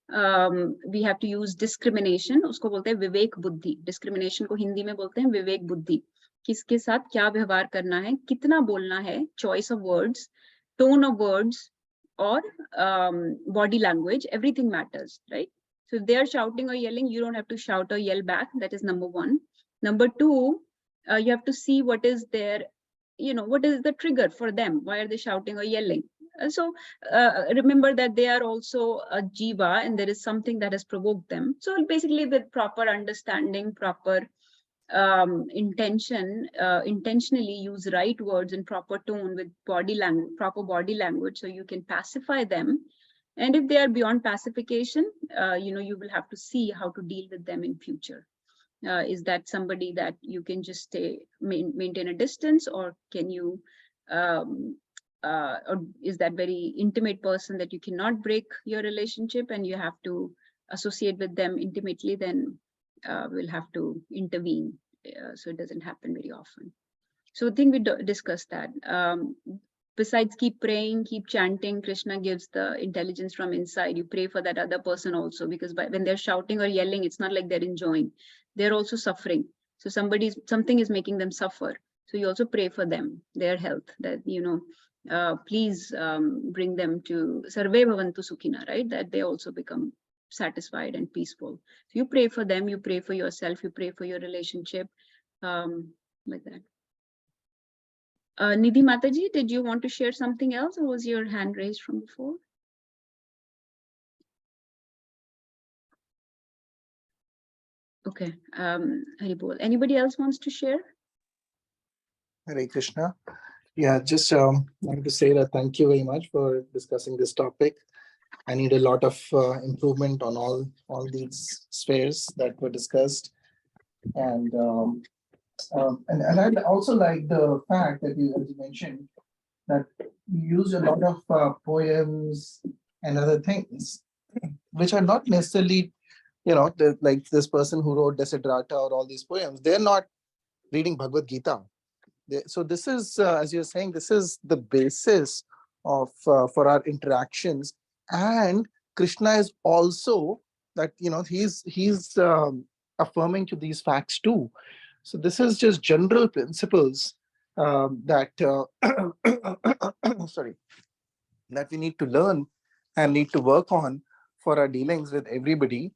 We have to use discrimination. उसको बोलते हैं विवेक बुद्धि. Discrimination को हिंदी में बोलते हैं विवेक बुद्धि. किसके साथ क्या व्यवहार करना है, कितना बोलना है, choice of words, tone of words, or body language, everything matters, right? So if they are shouting or yelling, you don't have to shout or yell back. That is number one. Number two, you have to see what is their, what is the trigger for them? Why are they shouting or yelling? So remember that they are also a jiva and there is something that has provoked them. So basically with proper understanding, proper intentionally use right words and proper tone with proper body language, so you can pacify them. And if they are beyond pacification, you will have to see how to deal with them in future. Is that somebody that you can just maintain a distance, or can you or is that very intimate person that you cannot break your relationship and you have to associate with them intimately? Then we'll have to intervene so it doesn't happen very often. So I think we discussed that. Besides keep praying, keep chanting, Krishna gives the intelligence from inside. You pray for that other person also, because when they're shouting or yelling, it's not like they're enjoying. They're also suffering. So something is making them suffer. So you also pray for them, their health, that, please bring them to Sarve Bhavantu Sukhina, right? That they also become satisfied and peaceful. So you pray for them, you pray for yourself, you pray for your relationship, like that. Nidhi Mataji, did you want to share something else, or was your hand raised from before? Okay, Haribol. Anybody else wants to share? Hare Krishna. Yeah, just wanted to say that thank you very much for discussing this topic. I need a lot of improvement on all these spheres that were discussed, and and I also like the fact that you, as you mentioned, that you use a lot of poems and other things, which are not necessarily, like this person who wrote Desiderata or all these poems. They're not reading Bhagavad Gita. So this is, as you're saying, this is the basis of for our interactions. And Krishna is also that, he's affirming to these facts too. So this is just general principles that sorry, that we need to learn and need to work on for our dealings with everybody,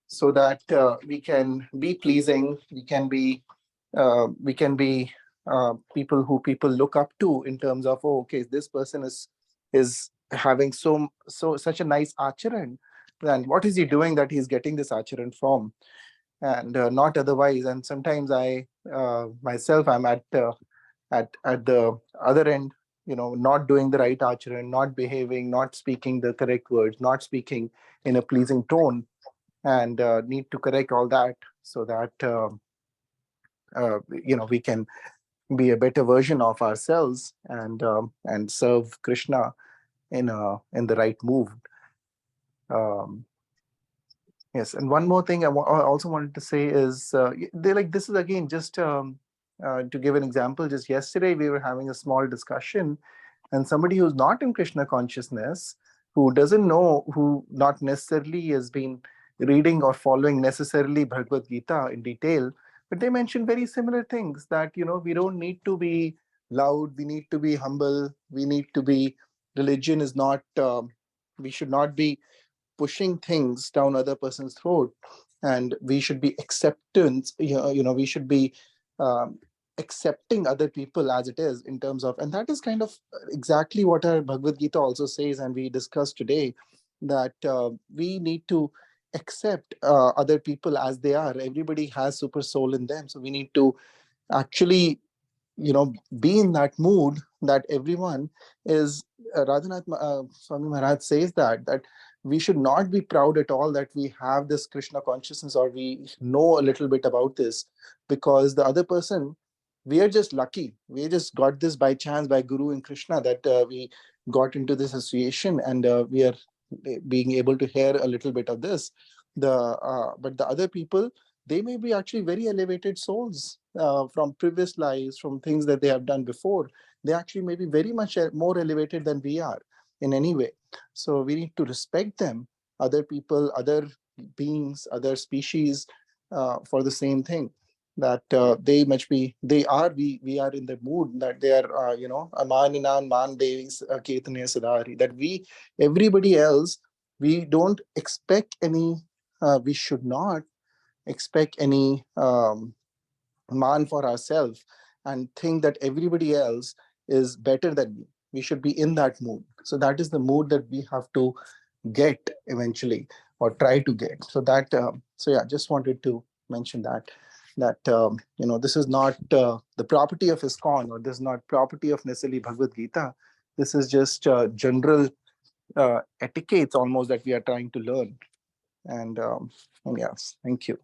so that we can be pleasing, we can be people who people look up to in terms of, oh, okay, this person is having such a nice acharan, then what is he doing that he's getting this acharan from, and not otherwise. And sometimes I myself, I'm at the other end, not doing the right acharan, not behaving, not speaking the correct words, not speaking in a pleasing tone, and need to correct all that, so that we can be a better version of ourselves, and serve Krishna in the right mood. Yes, and one more thing I also wanted to say is, they like this is again just to give an example. Just yesterday we were having a small discussion, and somebody who's not in Krishna consciousness, who doesn't know, who not necessarily has been reading or following necessarily Bhagavad Gita in detail, but they mentioned very similar things, that we don't need to be loud, we need to be humble, we need to be, religion is not, we should not be pushing things down other person's throat, and we should be acceptance, we should be um, accepting other people as it is, in terms of, and that is kind of exactly what our Bhagavad Gita also says, and we discussed today, that we need to accept other people as they are. Everybody has super soul in them, so we need to actually be in that mood that everyone is. Radhanath Swami Maharaj says that we should not be proud at all that we have this Krishna consciousness, or we know a little bit about this, because the other person, we are just lucky, we just got this by chance, by Guru and Krishna, that we got into this association, and we are being able to hear a little bit of this. But the other people, they may be actually very elevated souls from previous lives, from things that they have done before. They actually may be very much more elevated than we are in any way. So we need to respect them, other people, other beings, other species, for the same thing, that we are in the mood that they are, amaninan man devis ketane sadari, that everybody else, we don't expect any, we should not expect any man for ourselves, and think that everybody else is better than me. We should be in that mood. So that is the mood that we have to get eventually, or try to get. So that, so yeah, just wanted to mention that this is not the property of ISKCON, or this is not property of necessarily Bhagavad Gita. This is just general etiquettes almost that we are trying to learn. And yes, thank you.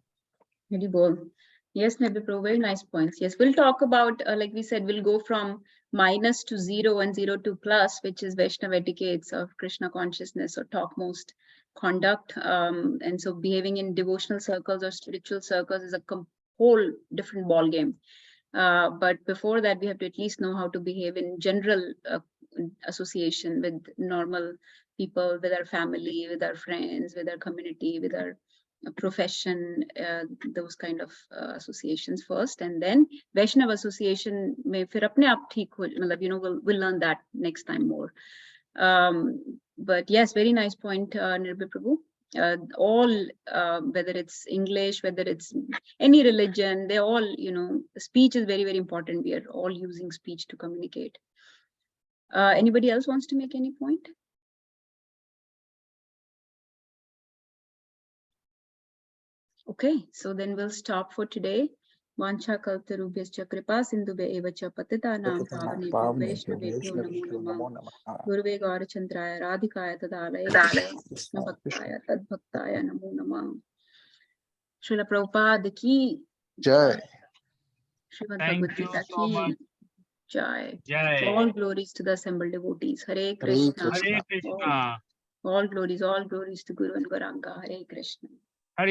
Haribol. Yes, Nabipro, very nice points. Yes, we'll talk about, like we said, we'll go from minus to 0 and 0 to plus, which is Vaishnava etiquettes of Krishna consciousness or topmost conduct. And so behaving in devotional circles or spiritual circles is a whole different ball game. But before that, we have to at least know how to behave in general association with normal people, with our family, with our friends, with our community, with our profession, those kind of associations first, and then Vaishnav association may fir apne aap theek ho, matlab, you know, we'll learn that next time more. But yes, very nice point, Nirbhay Prabhu. All, whether it's English, whether it's any religion, they all, you know, speech is very, very important. We are all using speech to communicate. Anybody else wants to make any point? Okay, so then we'll stop for today. Vancha kaltarubhyascha kripa sindhubhya evacha patitanam pavanebhyo vaishnavebhyo namo namah. Guruve Gaurachandraya Radhikaya Tadalaya Krishna Bhaktaya Tadbhaktaya Namo Namah. Srila Prabhupada ki Jai. Srimad Thank Bhagavad you Gita so much. ki Jai. Jai. All glories to the assembled devotees. Hare Krishna. Hare Krishna. All glories to Guru and Gauranga. Hare Krishna.